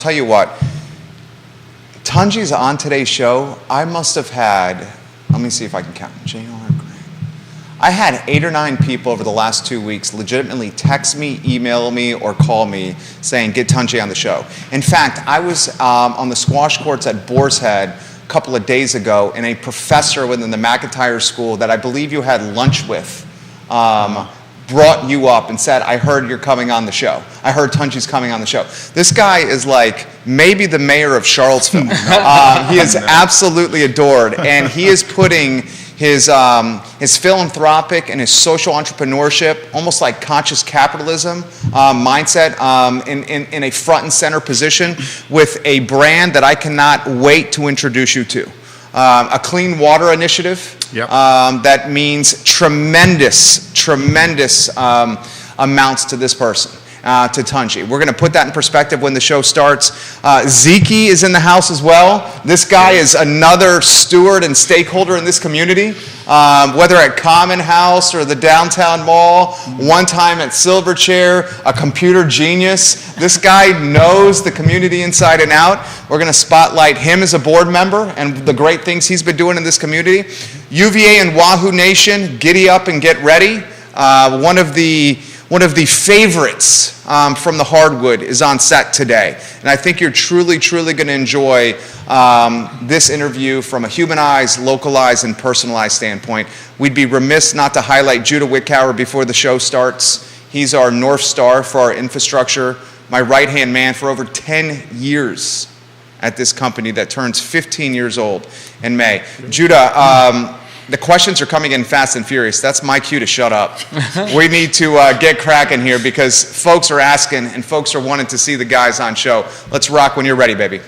Tell you what, Tunji's on today's show. I must have had, let me see if I can count. I had 8 or 9 people over the last 2 weeks legitimately text me, email me, or call me saying, get Tunji on the show. In fact, I was on the squash courts at Boar's Head a couple of days ago, and a professor within the McIntyre School that I believe you had lunch with brought you up and said, I heard you're coming on the show. I heard Tunji's coming on the show. This guy is like maybe the mayor of Charlottesville. He is absolutely adored, and he is putting his philanthropic and his social entrepreneurship, almost like conscious capitalism mindset, in a front and center position with a brand that I cannot wait to introduce you to. A clean water initiative. Yep. That means tremendous amounts to this person, to Tunji. We're going to put that in perspective when the show starts. Zeke is in the house as well. This guy is another steward and stakeholder in this community, whether at Common House or the downtown mall, one time at Silverchair, a computer genius. This guy knows the community inside and out. We're going to spotlight him as a board member and the great things he's been doing in this community. UVA and Wahoo Nation, giddy up and get ready. One of the favorites from the hardwood is on set today. And I think you're truly going to enjoy this interview from a humanized, localized, and personalized standpoint. We'd be remiss not to highlight Judah Wickower before the show starts. He's our North Star for our infrastructure, my right-hand man for over 10 years at this company that turns 15 years old in May. Judah, the questions are coming in fast and furious. That's my cue to shut up. We need to get cracking here because folks are asking and folks are wanting to see the guys on show. Let's rock when you're ready, baby.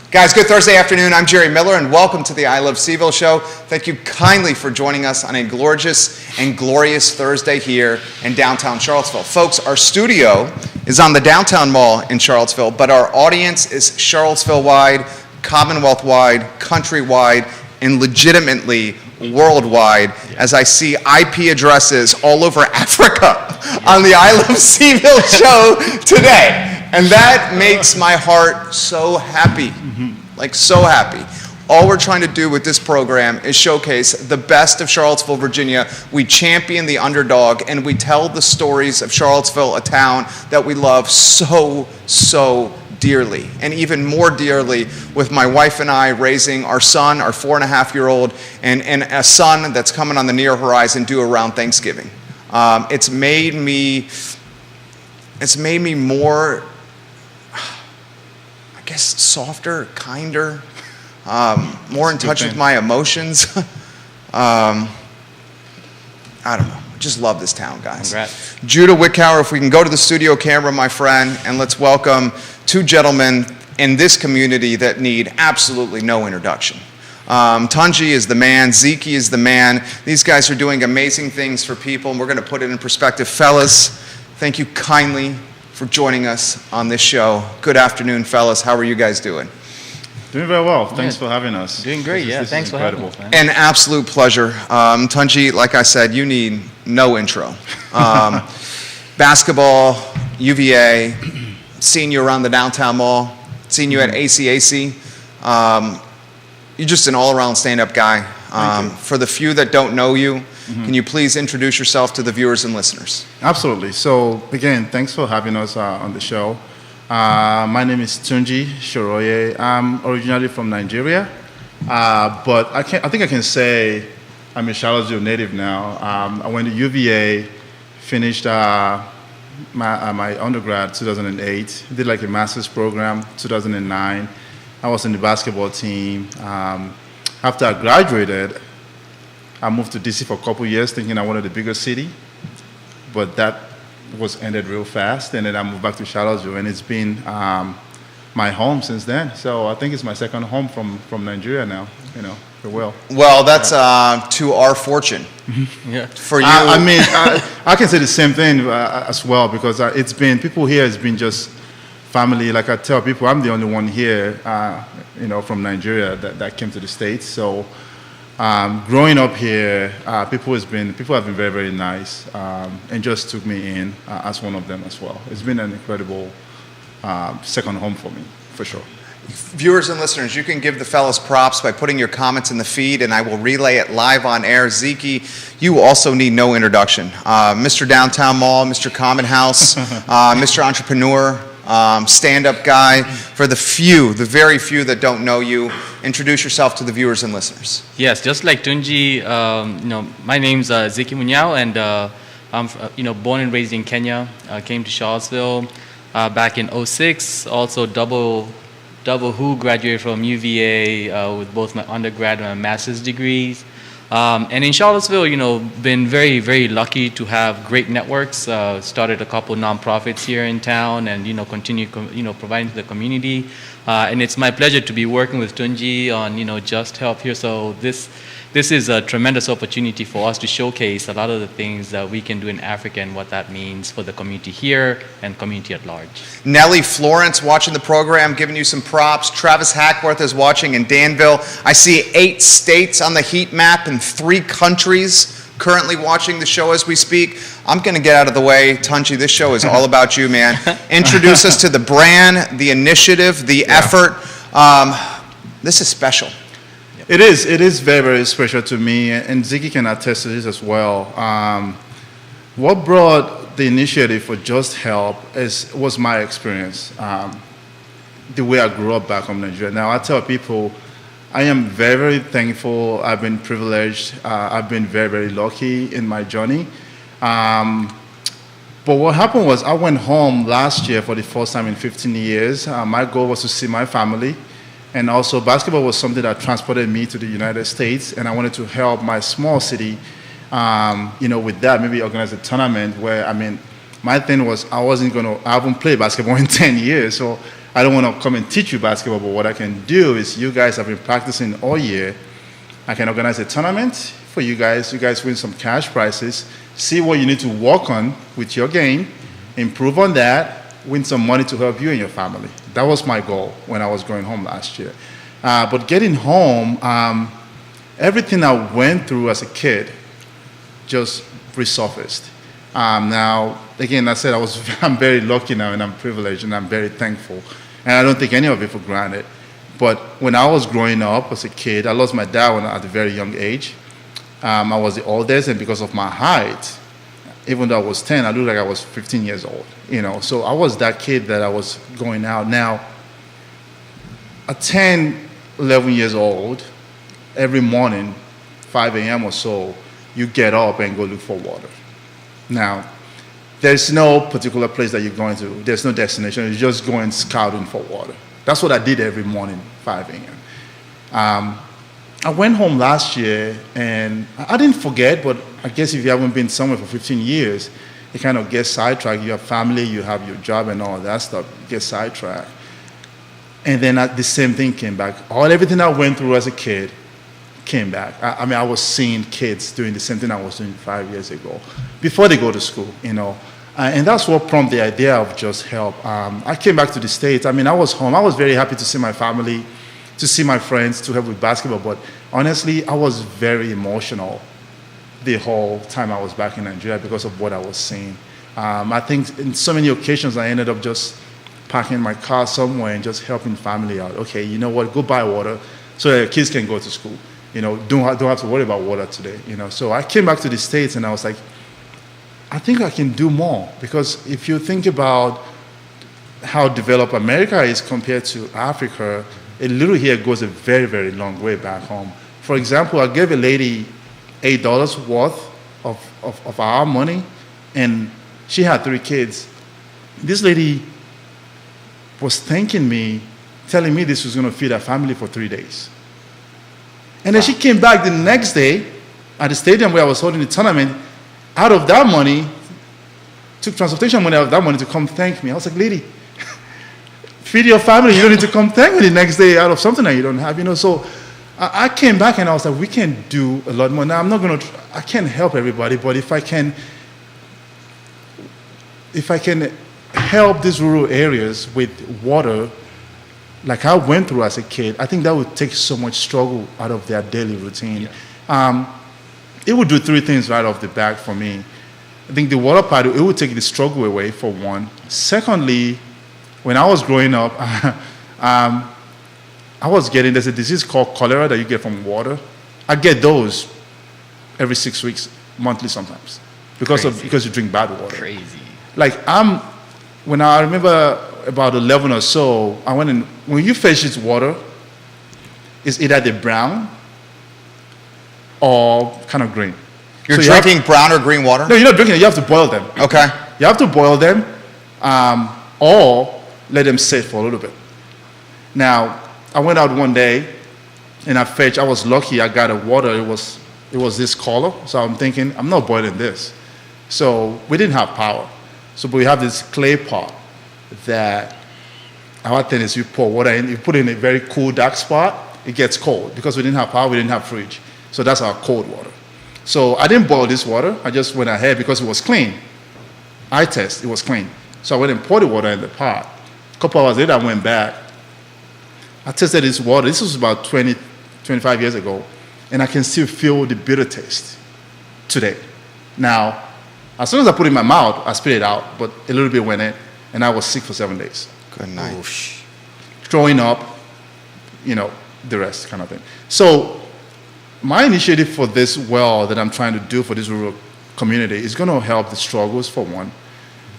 Guys, good Thursday afternoon. I'm Jerry Miller, and welcome to the I Love Seville show. Thank you kindly for joining us on a gorgeous and glorious Thursday here in downtown Charlottesville. Folks, our studio is on the downtown mall in Charlottesville, but our audience is Charlottesville-wide, Commonwealth-wide, country-wide, and legitimately worldwide, as I see IP addresses all over Africa on the I Love Seville show today. And that makes my heart so happy, like so happy. All we're trying to do with this program is showcase the best of Charlottesville, Virginia. We champion the underdog, and we tell the stories of Charlottesville, a town that we love so dearly, and even more dearly with my wife and I raising our son, our 4.5-year-old, and a son that's coming on the near horizon due around Thanksgiving. It's made me more, I guess, softer, kinder, more in touch with my emotions. I don't know. Just love this town, guys. Congrats. Judah Wickower, if we can go to the studio camera, my friend, and let's welcome 2 gentlemen in this community that need absolutely no introduction. Tunji is the man. Zeke is the man. These guys are doing amazing things for people, and we're going to put it in perspective. Fellas, thank you kindly for joining us on this show. Good afternoon, fellas. How are you guys doing? Doing very well. Thanks for having us. Doing great, This Thanks is for having incredible. us, man. An absolute pleasure. Tunji, like I said, you need no intro. Basketball, UVA, seen you around the downtown mall, seen you at ACAC. You're just an all-around stand-up guy. For the few that don't know you, can you please introduce yourself to the viewers and listeners? Absolutely. So again, thanks for having us on the show. My name is Tunji Shoroye. I'm originally from Nigeria, but I think I can say I'm a Charlottesville native now. I went to UVA, finished my undergrad 2008, did like a master's program 2009. I was in the basketball team. After I graduated, I moved to DC for a couple years thinking I wanted a bigger city, but that was ended real fast, and then I moved back to Charlottesville, and it's been my home since then. So I think it's my second home from Nigeria now, for Will. Well, that's to our fortune. Yeah. For you. I mean, I can say the same thing as well, because it's been, people here has been just family, like I tell people, I'm the only one here, from Nigeria that came to the States. So growing up here, people have been very, very nice, and just took me in as one of them as well. It's been an incredible second home for me, for sure. Viewers and listeners, you can give the fellas props by putting your comments in the feed, and I will relay it live on air. Zeke, you also need no introduction. Mr. Downtown Mall, Mr. Common House, Mr. Entrepreneur, stand-up guy. For the very few that don't know you, introduce yourself to the viewers and listeners. Yes, just like Tunji, my name's Zeke Munyao, and I'm born and raised in Kenya. Came to Charlottesville back in '06. Also double who graduated from UVA with both my undergrad and my master's degrees. And in Charlottesville, been very, very lucky to have great networks. Started a couple nonprofits here in town, and continue, providing to the community. And it's my pleasure to be working with Tunji on, Just Help here. So this is a tremendous opportunity for us to showcase a lot of the things that we can do in Africa and what that means for the community here and community at large. Nellie Florence watching the program, giving you some props. Travis Hackworth is watching in Danville. I see 8 states on the heat map and 3 countries currently watching the show as we speak. I'm going to get out of the way. Tunji, this show is all about you, man. Introduce us to the brand, the initiative, the effort. This is special. It is very, very special to me, and Zeke can attest to this as well. What brought the initiative for Just Help was my experience, the way I grew up back home in Nigeria. Now, I tell people, I am very, very thankful. I've been privileged. I've been very, very lucky in my journey. But what happened was I went home last year for the first time in 15 years. My goal was to see my family. And also basketball was something that transported me to the United States, and I wanted to help my small city, with that, maybe organize a tournament where, my thing was I haven't played basketball in 10 years, so I don't want to come and teach you basketball, but what I can do is you guys have been practicing all year. I can organize a tournament for you guys. You guys win some cash prizes, see what you need to work on with your game, improve on that, win some money to help you and your family. That was my goal when I was going home last year. But getting home, everything I went through as a kid just resurfaced. Now, again, I said I'm very lucky now, and I'm privileged, and I'm very thankful. And I don't take any of it for granted. But when I was growing up as a kid, I lost my dad at a very young age. I was the oldest, and because of my height, even though I was 10, I looked like I was 15 years old, So I was that kid that I was going out. Now, at 10, 11 years old, every morning, 5 a.m. or so, you get up and go look for water. Now, there's no particular place that you're going to. There's no destination. You're just going scouting for water. That's what I did every morning, 5 a.m. I went home last year, and I didn't forget, but I guess if you haven't been somewhere for 15 years, you kind of get sidetracked. You have family, you have your job and all that stuff, you get sidetracked. And then the same thing came back. Everything I went through as a kid came back. I was seeing kids doing the same thing I was doing 5 years ago, before they go to school, And that's what prompted the idea of Just Help. I came back to the States. I was home. I was very happy to see my family, to see my friends, to help with basketball. But honestly, I was very emotional the whole time I was back in Nigeria because of what I was seeing. I think in so many occasions I ended up just parking my car somewhere and just helping family out. Okay, you know what? Go buy water so that kids can go to school. Don't have to worry about water today. So I came back to the States and I was like, I think I can do more, because if you think about how developed America is compared to Africa, a little here goes a very, very long way back home. For example, I gave a lady $8 worth of our money, and she had 3 kids. This lady was thanking me, telling me this was going to feed her family for 3 days. And then she came back the next day at the stadium where I was holding the tournament, out of that money, took transportation money out of that money to come thank me. I was like, lady, feed your family. You don't need to come thank me the next day out of something that you don't have. So I came back and I was like, we can do a lot more. Now, I can't help everybody, but if I can help these rural areas with water, like I went through as a kid, I think that would take so much struggle out of their daily routine. It would do three things right off the bat for me. I think the water part, it would take the struggle away, for one. Secondly, when I was growing up, there's a disease called cholera that you get from water. I get those every 6 weeks, monthly sometimes, because you drink bad water. Crazy. Like when I remember about 11 or so, I went in, when you fetch this water, it's either the brown or kind of green. You're So drinking brown or green water? No, you're not drinking it, you have to boil them. Okay. You have to boil them or let them sit for a little bit. Now, I went out one day and I was lucky, I got a water, it was this color. So I'm thinking, I'm not boiling this. So we didn't have power. So we have this clay pot that our thing is you pour water in, you put it in a very cool dark spot, it gets cold. Because we didn't have power, we didn't have fridge. So that's our cold water. So I didn't boil this water, I just went ahead because it was clean. I tested, it was clean. So I went and poured the water in the pot. A couple hours later, I went back. I tested this water, this was about 25 years ago, and I can still feel the bitter taste today. Now, as soon as I put it in my mouth, I spit it out, but a little bit went in, and I was sick for 7 days. Good night. Throwing up, the rest kind of thing. So my initiative for this well that I'm trying to do for this rural community is going to help the struggles, for one.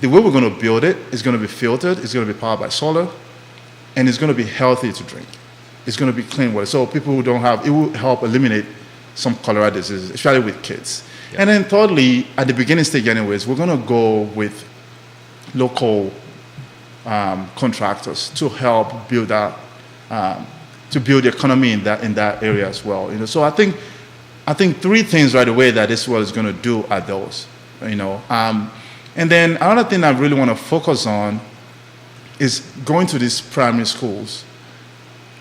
The way we're going to build it is going to be filtered, it's going to be powered by solar, and it's going to be healthy to drink. It's going to be clean water. So people who don't have, it will help eliminate some cholera diseases, especially with kids. Yeah. And then thirdly, at the beginning stage anyways, we're going to go with local contractors to help build that, to build the economy in that area as well. So I think three things right away that this well is going to do are those. And then another thing I really want to focus on is going to these primary schools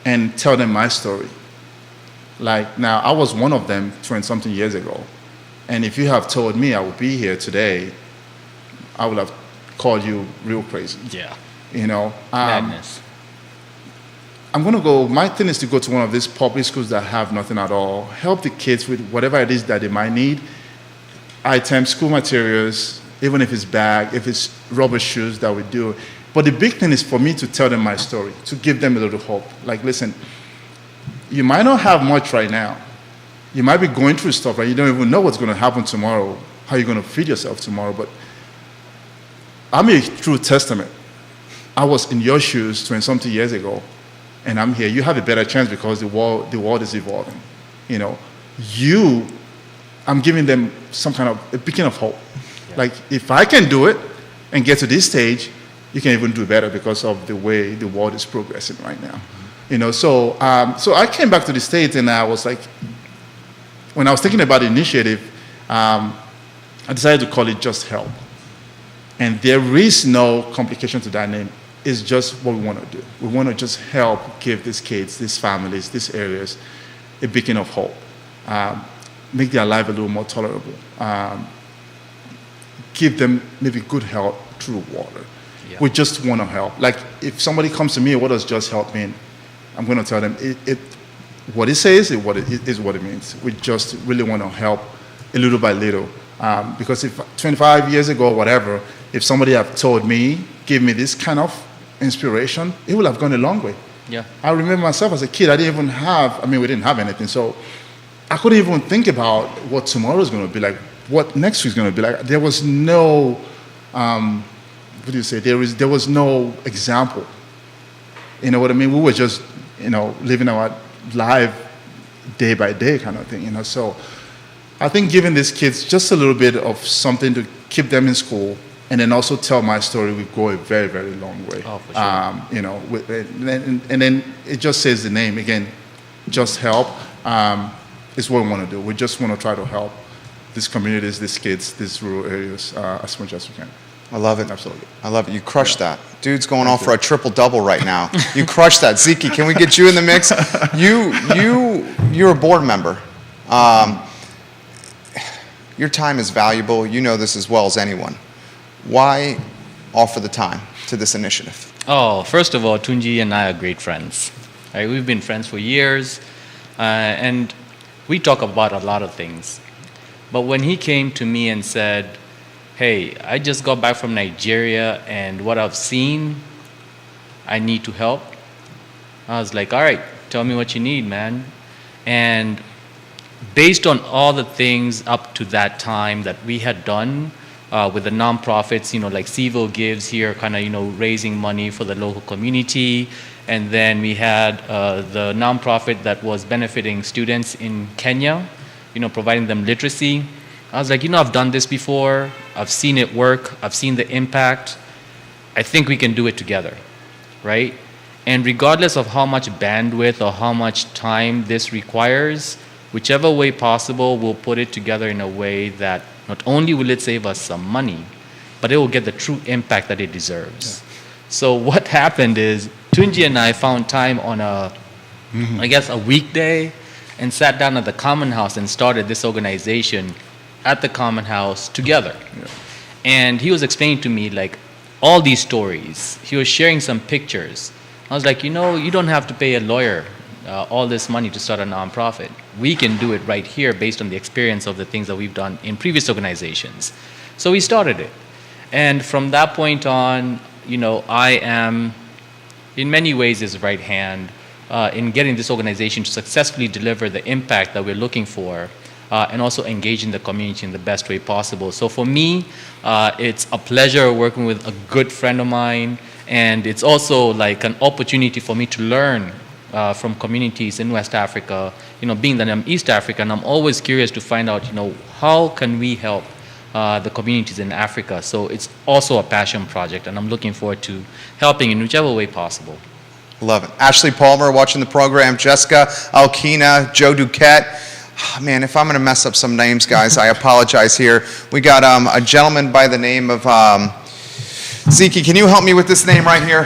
and tell them my story. Like now, I was one of them 20-something years ago. And if you have told me I would be here today, I would have called you real crazy. Yeah. Madness. I'm going to go, my thing is to go to one of these public schools that have nothing at all, help the kids with whatever it is that they might need, items, school materials, even if it's bag, if it's rubber shoes that we do. But the big thing is for me to tell them my story, to give them a little hope. Like, listen, you might not have much right now. You might be going through stuff, right? You don't even know what's going to happen tomorrow, how you're going to feed yourself tomorrow. But I'm a true testament. I was in your shoes 20-something years ago, and I'm here. You have a better chance because the world is evolving. I'm giving them some kind of a beacon of hope. Yeah. Like, if I can do it and get to this stage, you can even do better because of the way the world is progressing right now. So I came back to the States and I was like, when I was thinking about the initiative, I decided to call it Just Help. And there is no complication to that name. It's just what we want to do. We want to just help give these kids, these families, these areas, a beacon of hope. Make their life a little more tolerable. Give them maybe good health through water. Yeah. We just want to help. Like, if somebody comes to me, what does Just Help mean? I'm going to tell them what it says is what it means. We just really want to help a little by little. Because if 25 years ago, whatever, if somebody had told me, give me this kind of inspiration, it would have gone a long way. Yeah. I remember myself as a kid, we didn't have anything. So I couldn't even think about what tomorrow is going to be like, what next week is going to be like. There was no, there was no example. You know what I mean? We were just, living our life day by day kind of thing, So I think giving these kids just a little bit of something to keep them in school and then also tell my story will go a very, very long way. Oh, for sure. And then it just says the name again, Just Help. Is what we want to do. We just want to try to help these communities, these kids, these rural areas as much as we can. I love it. Absolutely. I love it. You crushed that. Dude's going off for a triple-double right now. You crushed that. Zeke, can we get you in the mix? You're a board member. Your time is valuable. You know this as well as anyone. Why offer the time? to this initiative? Oh, first of all, Tunji and I are great friends. Right? We've been friends for years, and we talk about a lot of things. But when he came to me and said, hey, I just got back from Nigeria, and what I've seen, I need to help. I was like, all right, tell me what you need, man. And based on all the things up to that time that we had done with the nonprofits, like Civil Gives here, kind of, raising money for the local community. And then we had the nonprofit that was benefiting students in Kenya, providing them literacy. I was like, I've done this before. I've seen it work. I've seen the impact. I think we can do it together, right? And regardless of how much bandwidth or how much time this requires, whichever way possible, we'll put it together in a way that not only will it save us some money, but it will get the true impact that it deserves. Yeah. So what happened is Tunji and I found time on a weekday and sat down at the Common House and started this organization at the Common House together. Yeah. And he was explaining to me like all these stories. He was sharing some pictures. I was like, you don't have to pay a lawyer all this money to start a nonprofit. We can do it right here based on the experience of the things that we've done in previous organizations. So we started it. And from that point on, I am, in many ways, his right hand in getting this organization to successfully deliver the impact that we're looking for and also engage in the community in the best way possible. So for me, it's a pleasure working with a good friend of mine, and it's also like an opportunity for me to learn from communities in West Africa, being that I'm East African, I'm always curious to find out, how can we help the communities in Africa. So it's also a passion project, and I'm looking forward to helping in whichever way possible. Love it. Ashley Palmer watching the program, Jessica Alkina, Joe Duquette. Man, if I'm going to mess up some names, guys, I apologize here. We got a gentleman by the name of, Zeke, can you help me with this name right here?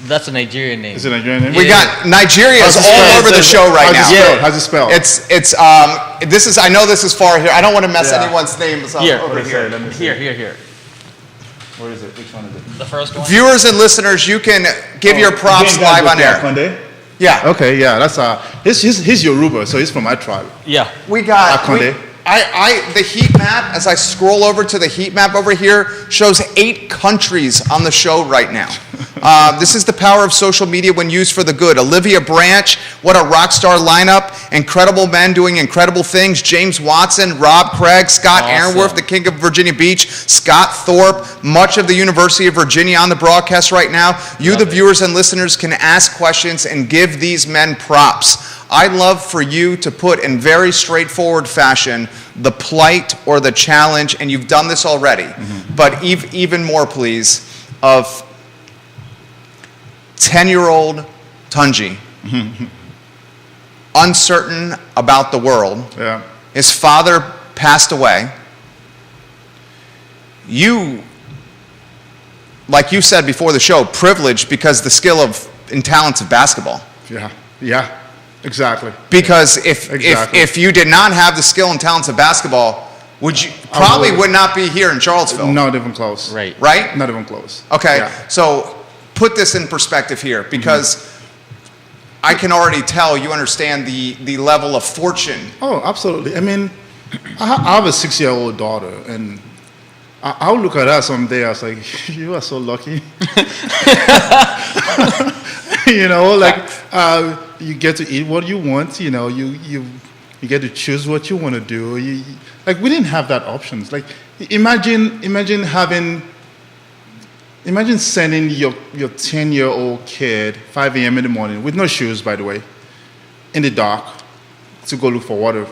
That's a Nigerian name. Is it a Nigerian name? We got Nigeria is all over the show right now. How's it spelled? I know this is far here. I don't want to mess anyone's names up here. Over here. Here. Where is it? Which one is it? The first one. Viewers and listeners, you can give your props live on air. Akonde? Yeah. Okay, yeah, that's he's Yoruba, so he's from my tribe. Yeah. We got Akonde. The heat map, as I scroll over to the heat map over here, shows 8 countries on the show right now. This is the power of social media when used for the good. Olivia Branch, what a rock star lineup. Incredible men doing incredible things. James Watson, Rob Craig, Scott Aaronworth, the king of Virginia Beach, Scott Thorpe, much of the University of Virginia on the broadcast right now. You, the viewers and listeners, can ask questions and give these men props. I'd love for you to put in very straightforward fashion the plight or the challenge, and you've done this already, but even more, please, of 10-year-old Tunji, uncertain about the world. Yeah. His father passed away. You, like you said before the show, privileged because the skill and talents of basketball. Yeah. Exactly. Because if you did not have the skill and talents of basketball, would not be here in Charlottesville. Not even close. Right. Right? Not even close. Okay. Yeah. So put this in perspective here, because I can already tell you understand the level of fortune. Oh, absolutely. I mean, I have a 6-year-old daughter, and I'll look at her someday. I was like, you are so lucky. You get to eat what you want. You get to choose what you want to do. We didn't have that options. Like, imagine sending your 10-year-old kid 5 a.m. in the morning with no shoes, by the way, in the dark to go look for water.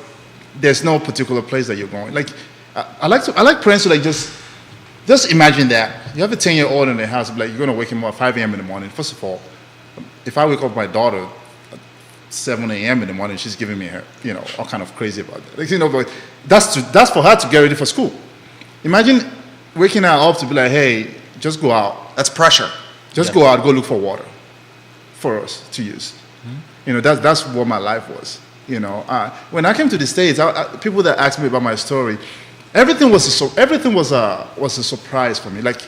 There's no particular place that you're going. Like, I like parents to just imagine that you have a 10-year-old in the house. You're going to wake him up at 5 a.m. in the morning. First of all, if I wake up my daughter at 7 a.m. in the morning, she's giving me all kind of crazy about that. But that's for her to get ready for school. Imagine waking her up to be like, hey, just go out. That's pressure. Just go out, go look for water for us to use. That's what my life was. You know, when I came to the States, people that asked me about my story, everything was a surprise for me. Like,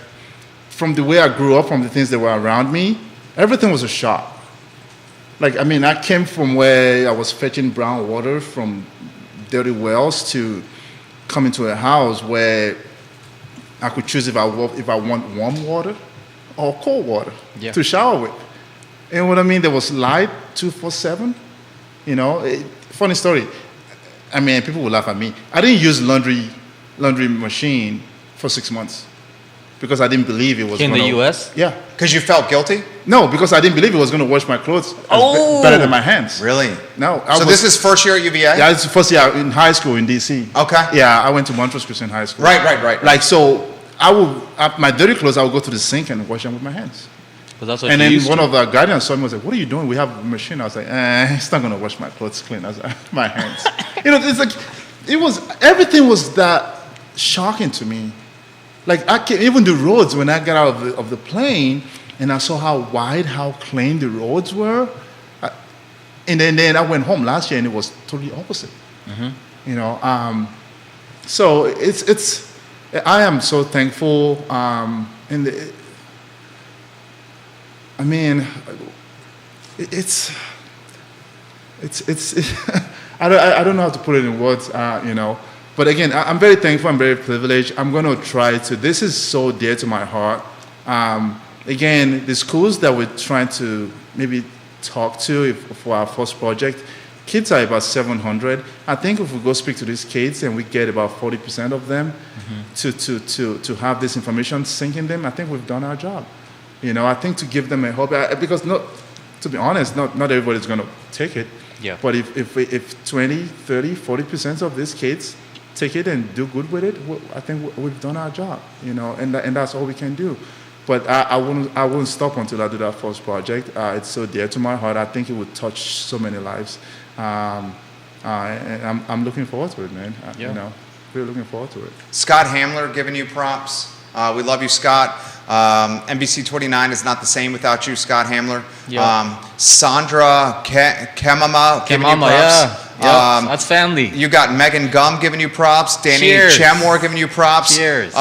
from the way I grew up, from the things that were around me, everything was a shock. Like, I mean, I came from where I was fetching brown water from dirty wells to coming to a house where I could choose if I want warm water or cold water to shower with. And what I mean, there was light 24/7. You know, funny story. I mean, people will laugh at me. I didn't use laundry machine for 6 months because I didn't believe it was In the US? Yeah. Because you felt guilty? No, because I didn't believe it was going to wash my clothes better than my hands. Really? No. So this is first year at UVA? Yeah, it's the first year in high school in D.C. Okay. Yeah, I went to Montrose Christian High School. Right. Like, so my dirty clothes, I would go to the sink and wash them with my hands. Because that's what And you then used one to. of the guardians saw me and was like, "What are you doing? We have a machine." I was like, "It's not going to wash my clothes clean." I was like, my hands. You know, it's like, everything was that shocking to me. Like, even the roads, when I got out of the plane and I saw how wide, how clean the roads were, and then I went home last year and it was totally opposite. You know, so I am so thankful. I mean, it's I don't know how to put it in words, you know. But again, I'm very thankful. I'm very privileged. I'm going to try to. This is so dear to my heart. Again, the schools that we're trying to maybe talk to for our first project, kids are about 700. I think if we go speak to these kids and we get about 40% of them to have this information sink in them, I think we've done our job. You know, I think to give them a hope, because to be honest, not everybody's going to take it. Yeah. But if 20, 30, 40% of these kids take it and do good with it, I think we've done our job. You know, and that's all we can do. But I wouldn't stop until I do that first project. It's so dear to my heart. I think it would touch so many lives. And I'm looking forward to it, man. Yeah. You know, really looking forward to it. Scott Hamler giving you props. We love you, Scott. NBC 29 is not the same without you, Scott Hamler. Yeah. Sandra Kemama giving you props. Yeah. That's family. You got Megan Gum giving you props. Danny Cheers. Chamor giving you props. Cheers.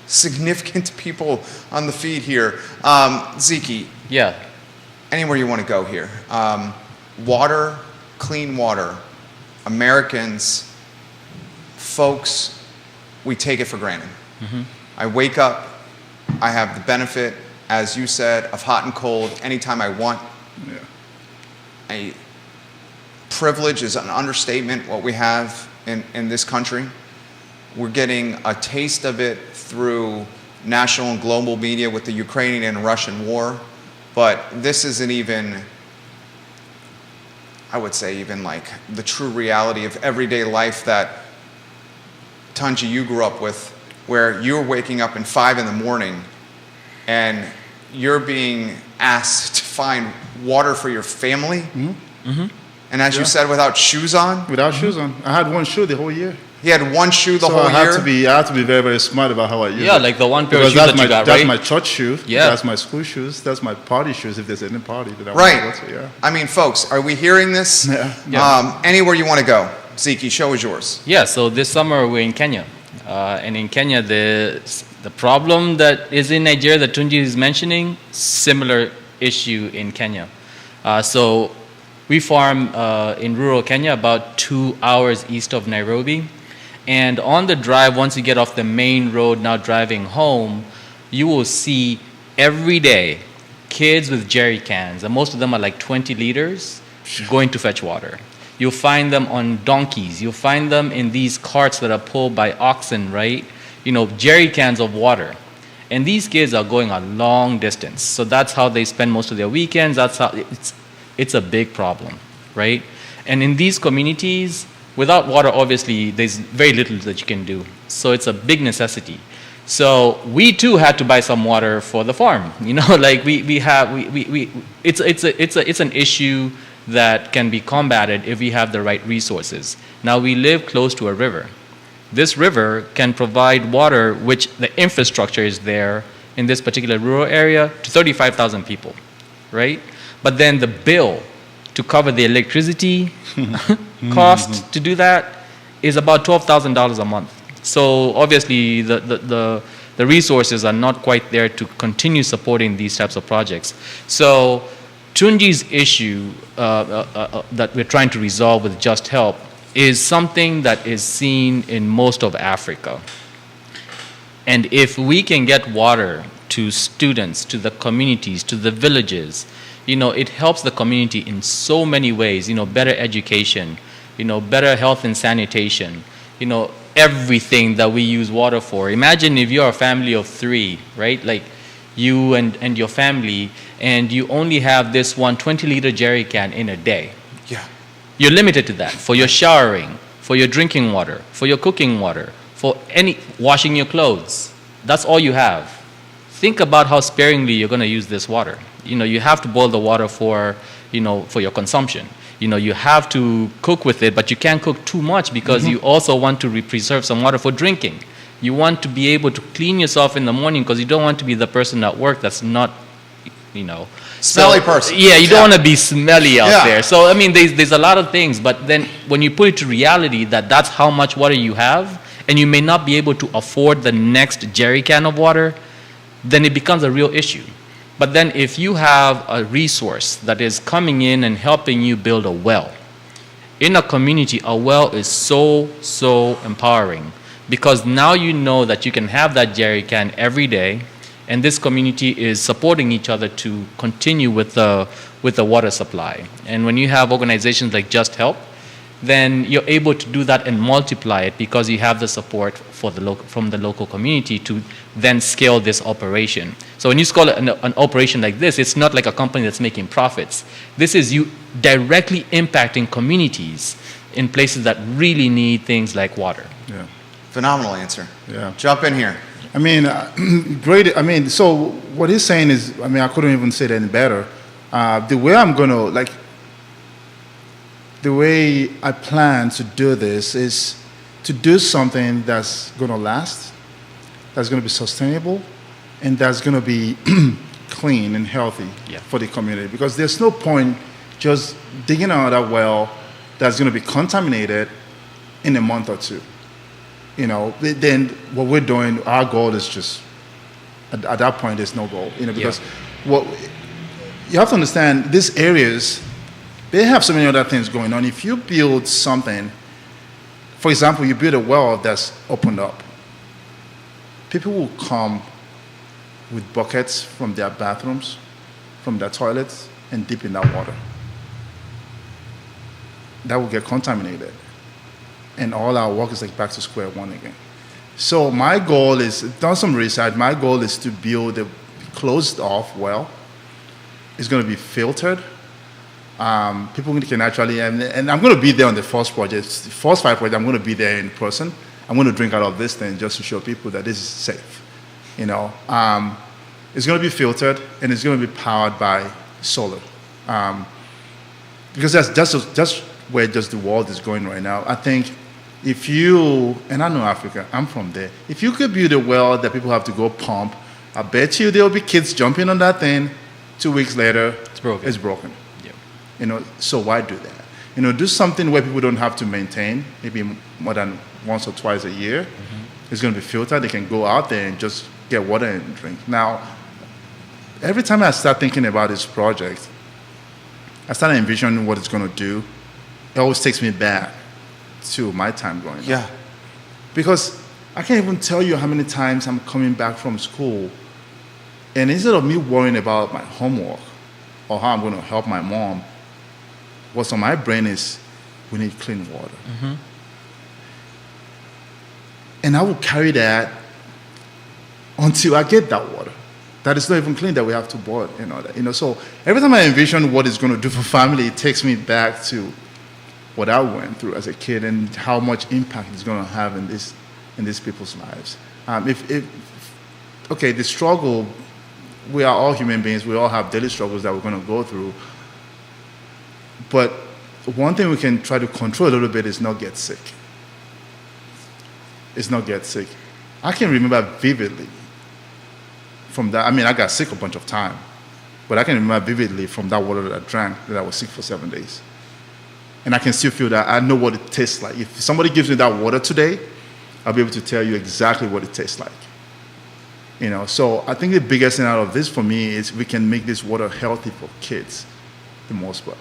Significant people on the feed here. Zeke, Yeah. anywhere you want to go here. Water, clean water. Americans, folks, we take it for granted. I wake up, I have the benefit, as you said, of hot and cold anytime I want. Yeah. Privilege is an understatement, what we have in this country. We're getting a taste of it through national and global media with the Ukrainian and Russian war. But this isn't even, I would say, even like the true reality of everyday life that, Tunji, you grew up with, where you're waking up at 5 in the morning and you're being asked to find water for your family. And as you said, without shoes on. Without shoes on. I had one shoe the whole year. He had one shoe the So whole I year. have to be very, very smart about how I use it. Yeah, like the one pair of Because shoes that you got, that's right? my church shoe. Yeah. That's my school shoes. That's my party shoes if there's any party that I Right. want to go to. Yeah. I mean, folks, are we hearing this? Yeah. Anywhere you want to go. Zeke, show is yours. Yeah, so this summer we're in Kenya. And in Kenya, the problem that is in Nigeria that Tunji is mentioning, similar issue in Kenya. So we farm in rural Kenya about 2 hours east of Nairobi. And on the drive, once you get off the main road now driving home, you will see every day kids with jerry cans, and most of them are like 20 liters, going to fetch water. You'll find them on donkeys. You'll find them in these carts that are pulled by oxen, right? You know, jerry cans of water. And these kids are going a long distance. So that's how they spend most of their weekends. That's how it's a big problem, right? And in these communities, without water, obviously, there's very little that you can do. So it's a big necessity. So we too had to buy some water for the farm. You know, like it's an issue that can be combated if we have the right resources. Now we live close to a river. This river can provide water, which the infrastructure is there in this particular rural area, to 35,000 people, right? But then the bill to cover the electricity cost to do that is about $12,000 a month. So obviously the resources are not quite there to continue supporting these types of projects. So Tunji's issue that we're trying to resolve with Just Help is something that is seen in most of Africa. And if we can get water to students, to the communities, to the villages, it helps the community in so many ways, better education, better health and sanitation, everything that we use water for. Imagine if you're a family of 3, right? Like you and your family, and you only have this 120-liter jerry can in a day. Yeah. You're limited to that for your showering, for your drinking water, for your cooking water, for washing your clothes. That's all you have. Think about how sparingly you're going to use this water. You have to boil the water for your consumption. You have to cook with it, but you can't cook too much because you also want to preserve some water for drinking. You want to be able to clean yourself in the morning because you don't want to be the person at work that's not, Smelly person. Yeah, you don't want to be smelly out there. So, there's a lot of things, but then when you put it to reality that that's how much water you have, and you may not be able to afford the next jerry can of water, then it becomes a real issue. But then if you have a resource that is coming in and helping you build a well, in a community, a well is so empowering because now you know that you can have that jerry can every day, and this community is supporting each other to continue with the water supply. And when you have organizations like Just Help, then you're able to do that and multiply it because you have the support from the local community to then scale this operation. So when you scale an operation like this, it's not like a company that's making profits. This is you directly impacting communities in places that really need things like water. Yeah. Phenomenal answer. Yeah. Jump in here. Great. So what he's saying is, I couldn't even say it any better. The way I plan to do this is to do something that's going to last, that's going to be sustainable, and that's going to be clean and healthy for the community. Because there's no point just digging out that well that's going to be contaminated in a month or two. Then what we're doing, our goal is just, at that point, there's no goal. Because what you have to understand, these areas, they have so many other things going on. If you build something, for example, you build a well that's opened up, people will come with buckets from their bathrooms, from their toilets, and dip in that water. That will get contaminated. And all our work is back to square one again. So my goal is, done some research, my goal is to build a closed off well. It's going to be filtered. People can actually, and I'm going to be there on the first project, the first 5 projects, I'm going to be there in person. I'm going to drink out of this thing just to show people that this is safe. It's going to be filtered and it's going to be powered by solar. Because that's where just the world is going right now. I think if you, and I know Africa, I'm from there, if you could build a well that people have to go pump, I bet you there'll be kids jumping on that thing, 2 weeks later, it's broken. So why do that? Do something where people don't have to maintain, maybe more than once or twice a year. It's going to be filtered. They can go out there and just get water and drink. Now, every time I start thinking about this project, I start envisioning what it's going to do. It always takes me back to my time growing up. Yeah. Because I can't even tell you how many times I'm coming back from school, and instead of me worrying about my homework or how I'm going to help my mom, what's on my brain is, we need clean water. And I will carry that until I get that water. That is not even clean, that we have to boil and all that. So every time I envision what it's going to do for family, it takes me back to what I went through as a kid and how much impact it's going to have in these people's lives. The struggle, we are all human beings. We all have daily struggles that we're going to go through. But one thing we can try to control a little bit is not get sick. I can remember vividly from that. I got sick a bunch of times. But I can remember vividly from that water that I drank that I was sick for 7 days. And I can still feel that. I know what it tastes like. If somebody gives me that water today, I'll be able to tell you exactly what it tastes like. You know, so I think the biggest thing out of this for me is we can make this water healthy for kids, the most part.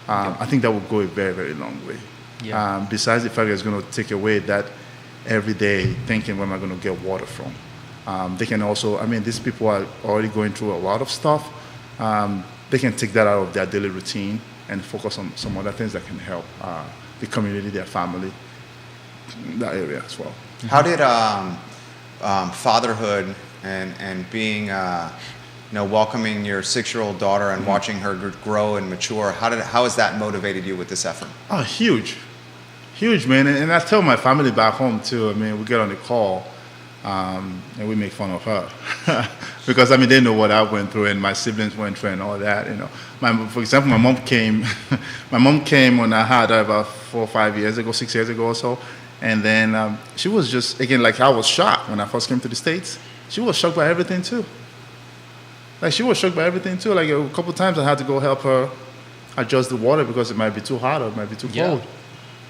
I think that will go a very, very long way. Yeah. Besides the fact that it's going to take away that everyday thinking, where am I going to get water from? They can also, I mean, these people are already going through a lot of stuff. They can take that out of their daily routine and focus on some other things that can help the community, their family, that area as well. How did fatherhood and being, welcoming your 6-year-old daughter and watching her grow and mature, how has that motivated you with this effort? Oh, huge, man. And I tell my family back home too. I mean, we get on the call and we make fun of her because I mean they know what I went through and my siblings went through and all that. You know, for example, my mom came. My mom came when I had her about 4 or 5 years ago, 6 years ago or so, and then she was just again like I was shocked when I first came to the States. She was shocked by everything too. Like she was shocked by everything too. Like a couple times I had to go help her adjust the water because it might be too hot or it might be too cold.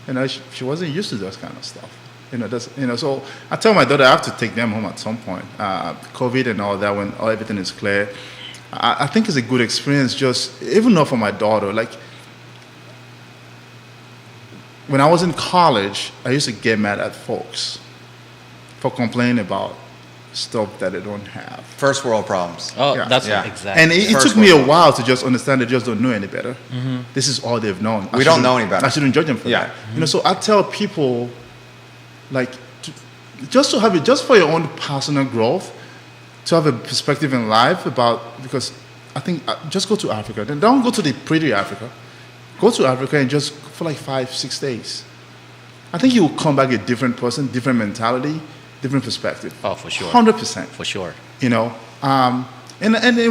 You know, she wasn't used to that kind of stuff. So I tell my daughter I have to take them home at some point. COVID and all that, when everything is clear, I think it's a good experience. Just even though for my daughter, like when I was in college, I used to get mad at folks for complaining about stuff that they don't have. First world problems. Oh, Yeah. that's Yeah. what, exactly. And it took me a while to just understand they just don't know any better. This is all they've known. We don't know any better. I shouldn't judge them for Yeah. that. You know, so I tell people, like, just to have it, just for your own personal growth, to have a perspective in life because I think just go to Africa. Then don't go to the pretty Africa. Go to Africa and just for like 5-6 days. I think you will come back a different person, different mentality, different perspective. Oh, for sure. 100%. For sure. You know, and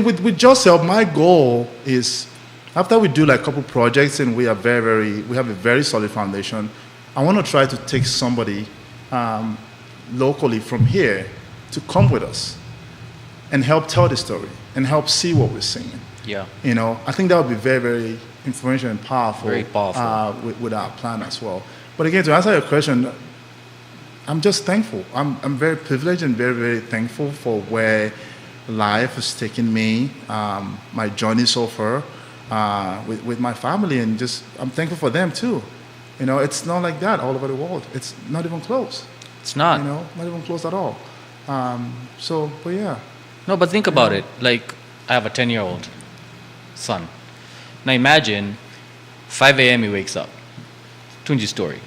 with Just Help, my goal is after we do like a couple projects and we have a very solid foundation. I want to try to take somebody locally from here to come with us and help tell the story and help see what we're seeing. Yeah. You know, I think that would be very, very influential and powerful. Very powerful. With our plan as well. But again, to answer your question, I'm just thankful. I'm very privileged and very, very thankful for where life has taken me, my journey so far with my family, and just I'm thankful for them too. You know, it's not like that all over the world. It's not even close. It's not. You know, not even close at all. But yeah. No, but think about it. Like, I have a 10-year-old son. Now imagine 5 a.m. he wakes up. Tunji's story.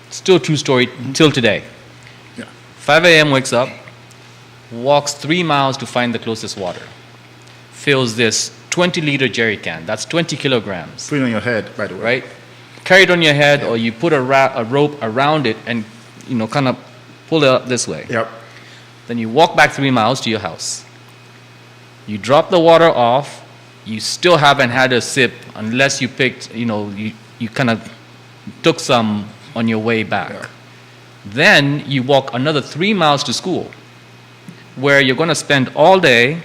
Still true story till today. Yeah. 5 a.m. wakes up, walks 3 miles to find the closest water. Fills this 20-liter jerry can. That's 20 kilograms. Put it on your head, by the way. Right? Carry it on your head, or you put a rope around it and, kind of pull it up this way. Yep. Then you walk back 3 miles to your house. You drop the water off. You still haven't had a sip unless you picked, you kind of took some on your way back. Yeah. Then you walk another 3 miles to school, where you're going to spend all day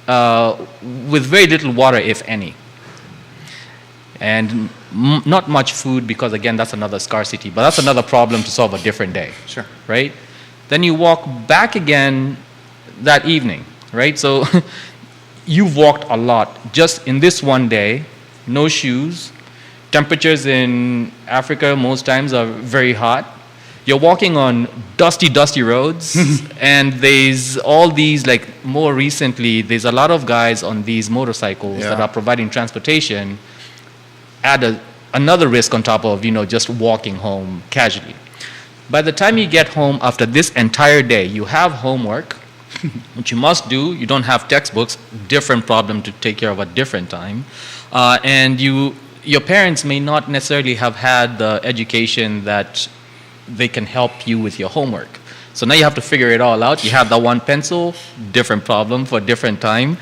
with very little water, if any. And not much food because, again, that's another scarcity. But that's another problem to solve a different day. Sure. Right? Then you walk back again that evening, right? So you've walked a lot just in this one day, no shoes. Temperatures in Africa most times are very hot. You're walking on dusty roads, and there's all these, like more recently, there's a lot of guys on these motorcycles that are providing transportation. Add another risk on top of, just walking home casually. By the time you get home after this entire day, you have homework, which you must do. You don't have textbooks, different problem to take care of at different time. And your parents may not necessarily have had the education that they can help you with your homework. So now you have to figure it all out. You have the one pencil, different problem for different time,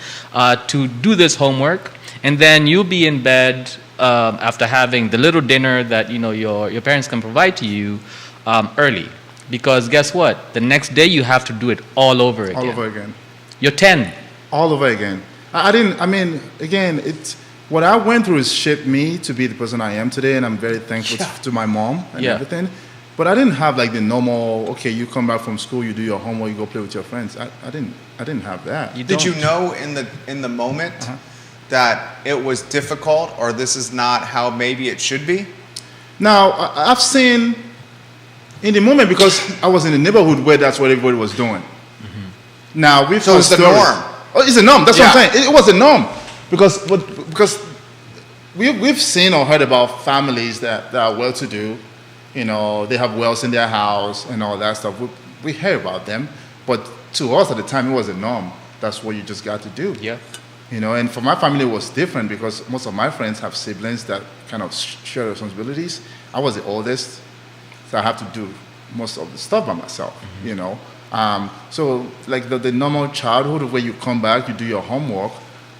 to do this homework. And then you'll be in bed after having the little dinner that your parents can provide to you early. Because guess what? The next day you have to do it all over again. All over again. You're 10. All over again. I didn't. I mean, again, what I went through is shaped me to be the person I am today, and I'm very thankful to my mom and Yeah. everything. But I didn't have like the normal. Okay, you come back from school, you do your homework, you go play with your friends. I didn't have that. Did you know in the moment that it was difficult, or this is not how maybe it should be? Now, I've seen in the moment, because I was in the neighborhood where that's what everybody was doing. Now, we've So heard it's the stories. norm. Oh, it's the norm. That's what I'm Yeah. saying. It was the norm. Because we've seen or heard about families that are well-to-do. You know, they have wells in their house and all that stuff. We hear about them. But to us at the time, it was the norm. That's what you just got to do. Yeah. You know, and for my family, it was different because most of my friends have siblings that kind of share responsibilities. I was the oldest, so I have to do most of the stuff by myself, you know. So, like the normal childhood where you come back, you do your homework,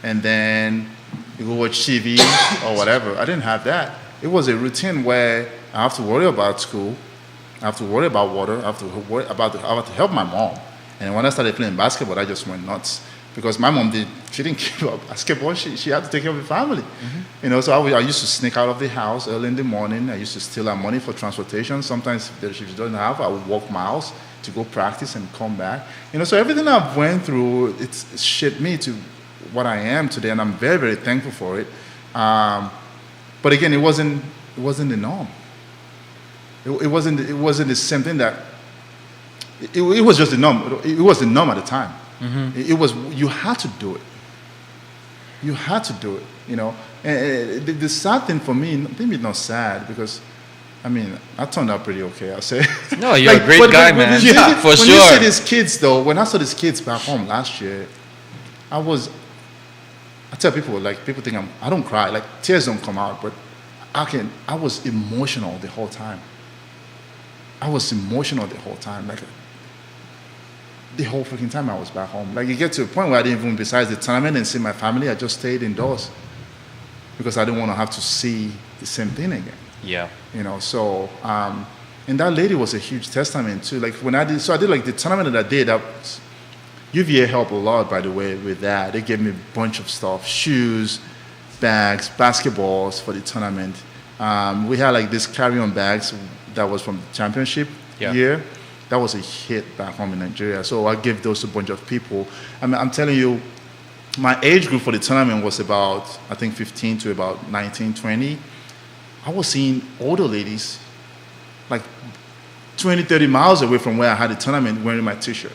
and then you go watch TV or whatever. I didn't have that. It was a routine where I have to worry about school, I have to worry about water, I have to worry about I have to help my mom. And when I started playing basketball, I just went nuts. Because my mom she didn't care about basketball. She had to take care of the family. You know, so I used to sneak out of the house early in the morning. I used to steal her money for transportation. Sometimes if she doesn't have, I would walk miles to go practice and come back. You know, so everything I've went through, it's shaped me to what I am today, and I'm very, very thankful for it. But again, it wasn't the norm. It wasn't the same thing that. It was just the norm. It was the norm at the time. It was, you had to do it. You had to do it, you know. And the sad thing for me, maybe not sad, because, I mean, I turned out pretty okay, I'll say. No, you're a great guy, man. Yeah, For when sure. you see these kids, though, when I saw these kids back home last year, I tell people, like, people think I don't cry, like, tears don't come out, but I was emotional the whole time. I was emotional the whole time, like, the whole freaking time I was back home. Like, you get to a point where I didn't even, besides the tournament and see my family, I just stayed indoors because I didn't want to have to see the same thing again. Yeah. You know, so, and that lady was a huge testament too. Like, when I did like the tournament that I did, UVA helped a lot, by the way, with that. They gave me a bunch of stuff, shoes, bags, basketballs for the tournament. We had like this carry-on bags that was from the championship year. That was a hit back home in Nigeria. So I gave those to a bunch of people. I mean, I'm telling you, my age group for the tournament was about, I think, 15 to about 19, 20. I was seeing older ladies like 20, 30 miles away from where I had the tournament wearing my T-shirt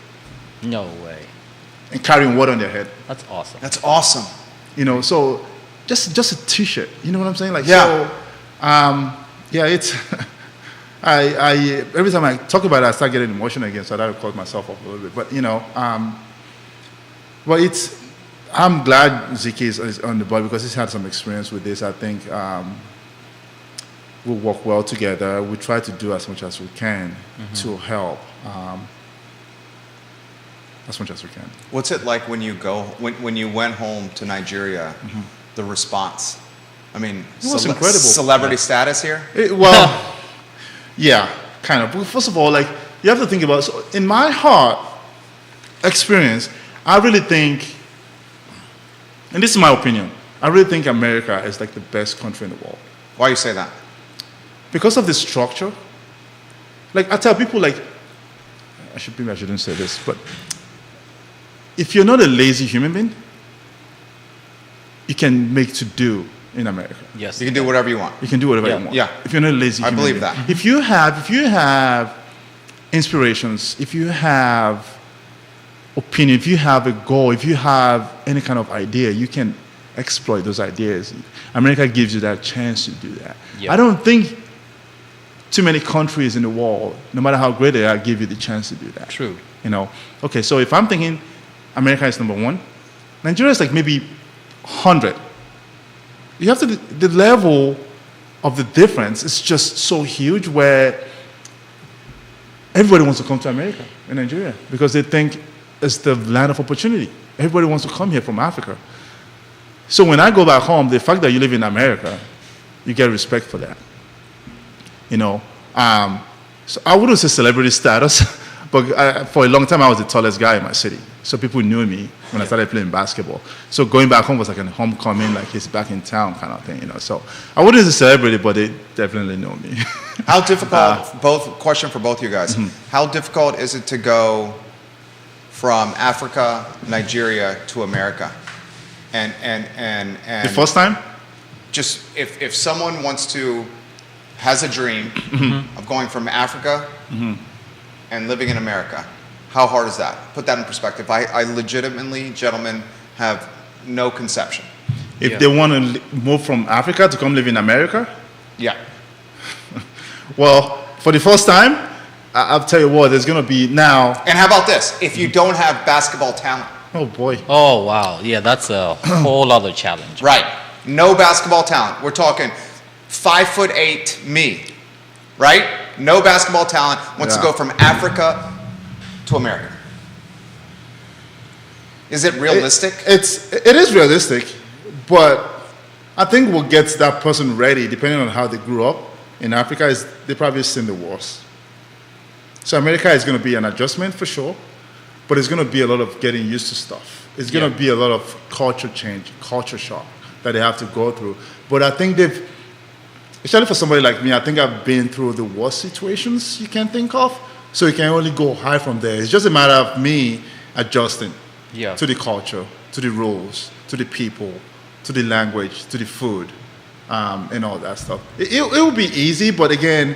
No way. and carrying water on their head. That's awesome. That's awesome. You know, so just a T-shirt. You know what I'm saying? Like, Yeah. so, yeah, it's... I every time I talk about it, I start getting emotional again, so I gotta cut myself off a little bit. But you know, but I'm glad Ziki is on the board because he's had some experience with this. I think we'll work well together. We try to do as much as we can to help, as much as we can. What's it like when when you went home to Nigeria? The response. I mean, It was incredible. Celebrity status here. Well, yeah, kind of. But first of all, like, you have to think about, so in my heart experience, I really think, and this is my opinion, I really think America is like the best country in the world. Why you say that? Because of the structure. Like, I tell people, like, maybe I shouldn't say this, but if you're not a lazy human being, you can make to do in America. Yes. You can do whatever you want. You can do whatever Yeah. you want. Yeah. If you're not a lazy I human believe being. that. If you have inspirations, if you have opinion, if you have a goal, if you have any kind of idea, you can exploit those ideas. America gives you that chance to do that. Yeah. I don't think too many countries in the world, no matter how great they are, give you the chance to do that. True. You know, okay, so if I'm thinking America is number one, Nigeria is like maybe 100. You have to, the level of the difference is just so huge where everybody wants to come to America and Nigeria because they think it's the land of opportunity. Everybody wants to come here from Africa. So when I go back home, the fact that you live in America, you get respect for that. You know, so I wouldn't say celebrity status. But for a long time, I was the tallest guy in my city. So people knew me when I started playing basketball. So going back home was like a homecoming, like he's back in town kind of thing, you know. So I wouldn't say celebrity, but they definitely know me. How difficult, question for both you guys, how difficult is it to go from Africa, Nigeria to America? And The first time? just if someone has a dream of going from Africa and living in America, how hard is that? Put that in perspective. I legitimately, gentlemen, have no conception. If they want to move from Africa to come live in America, Yeah. well, for the first time, I'll tell you what, there's going to be now. And how about this? If you don't have basketball talent, Oh boy. Oh wow, yeah, that's a whole other challenge. right? No basketball talent. We're talking 5'8" me, right? No basketball talent wants to Yeah. go from Africa to America. Is it realistic? It is realistic, but I think what gets that person ready, depending on how they grew up in Africa, is they probably seen the worst. So America is going to be an adjustment for sure, but it's going to be a lot of getting used to stuff. It's going to be a lot of culture change, culture shock that they have to go through. But I think especially for somebody like me, I think I've been through the worst situations you can think of, so you can only go high from there. It's just a matter of me adjusting to the culture, to the rules, to the people, to the language, to the food, and all that stuff. It will be easy, but again,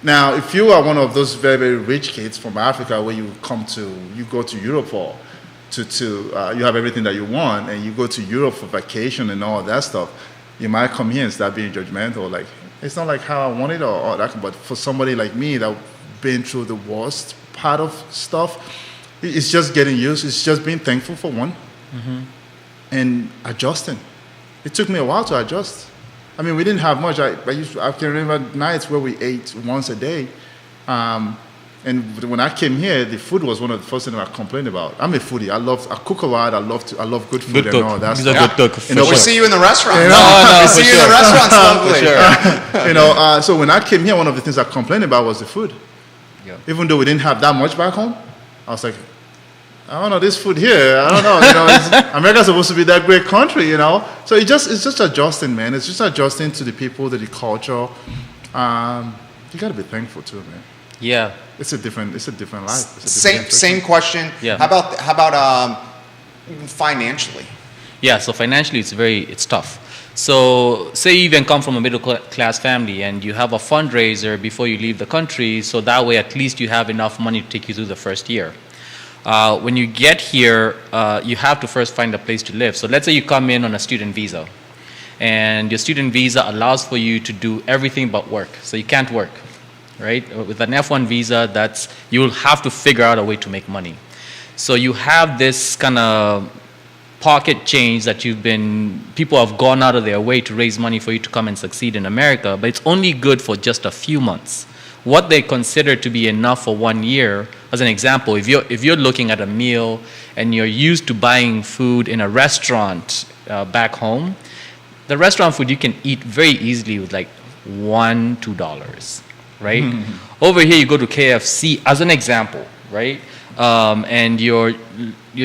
now if you are one of those very, very rich kids from Africa where you go to Europe for, you have everything that you want, and you go to Europe for vacation and all that stuff, you might come here and start being judgmental, like, it's not like how I want it or that, but for somebody like me that been through the worst part of stuff, it's just getting used, it's just being thankful for one, and adjusting. It took me a while to adjust. I mean, we didn't have much. I can remember nights where we ate once a day. And when I came here, the food was one of the first things I complained about. I'm a foodie. I cook a lot. I love good food and all that He's stuff. a good cook. You know, We but- see you in the restaurant. No, we for see you in the sure. restaurants locally. you know, so when I came here, one of the things I complained about was the food. Yeah. Even though we didn't have that much back home, I was like, I don't know, this food here, I don't know, you know, America's supposed to be that great country, you know. So it's just adjusting, man. It's just adjusting to the people, to the culture. You gotta be thankful too, man. Yeah. It's a different life. It's a different Same question. Yeah. How about financially? Yeah, so financially it's tough. So say you even come from a middle class family and you have a fundraiser before you leave the country, so that way at least you have enough money to take you through the first year. When you get here, you have to first find a place to live. So let's say you come in on a student visa, and your student visa allows for you to do everything but work. So you can't work, right? With an F1 visa, you'll have to figure out a way to make money. So you have this kind of pocket change that people have gone out of their way to raise money for you to come and succeed in America, but it's only good for just a few months. What they consider to be enough for 1 year, as an example, if you're looking at a meal and you're used to buying food in a restaurant back home, the restaurant food you can eat very easily with like $1-2, right? Over here you go to KFC as an example, right? And your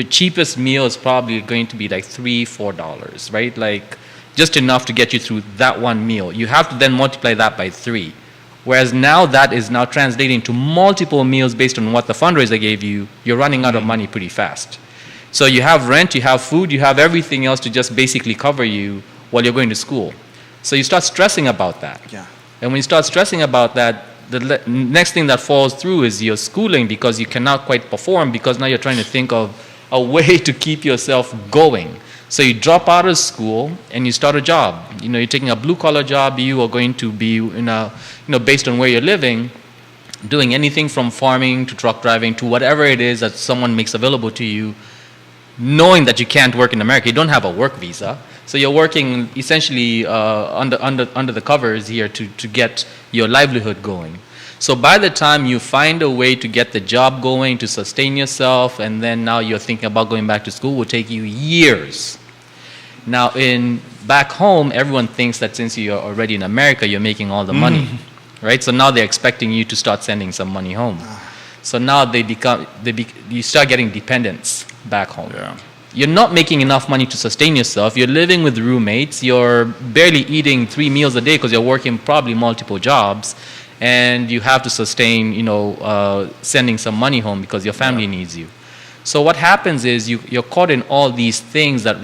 cheapest meal is probably going to be like $3-4, right? Like just enough to get you through that one meal. You have to then multiply that by 3. Whereas now that is now translating to multiple meals based on what the fundraiser gave you. You're running out of money pretty fast. So you have rent, you have food, you have everything else to just basically cover you while you're going to school. So you start stressing about that. Yeah. And when you start stressing about that, the next thing that falls through is your schooling, because you cannot quite perform, because now you're trying to think of a way to keep yourself going. So you drop out of school and you start a job. You know, you're taking a blue collar job. You are going to be based on where you're living, doing anything from farming to truck driving to whatever it is that someone makes available to you, knowing that you can't work in America. You don't have a work visa. So you're working essentially under the covers here to get your livelihood going. So by the time you find a way to get the job going, to sustain yourself, and then now you're thinking about going back to school, will take you years. Now back home, everyone thinks that since you're already in America, you're making all the money, right? So now they're expecting you to start sending some money home. So now you start getting dependents back home. Yeah. You're not making enough money to sustain yourself. You're living with roommates. You're barely eating 3 meals a day because you're working probably multiple jobs, and you have to sustain, sending some money home because your family needs you. So what happens is you're caught in all these things that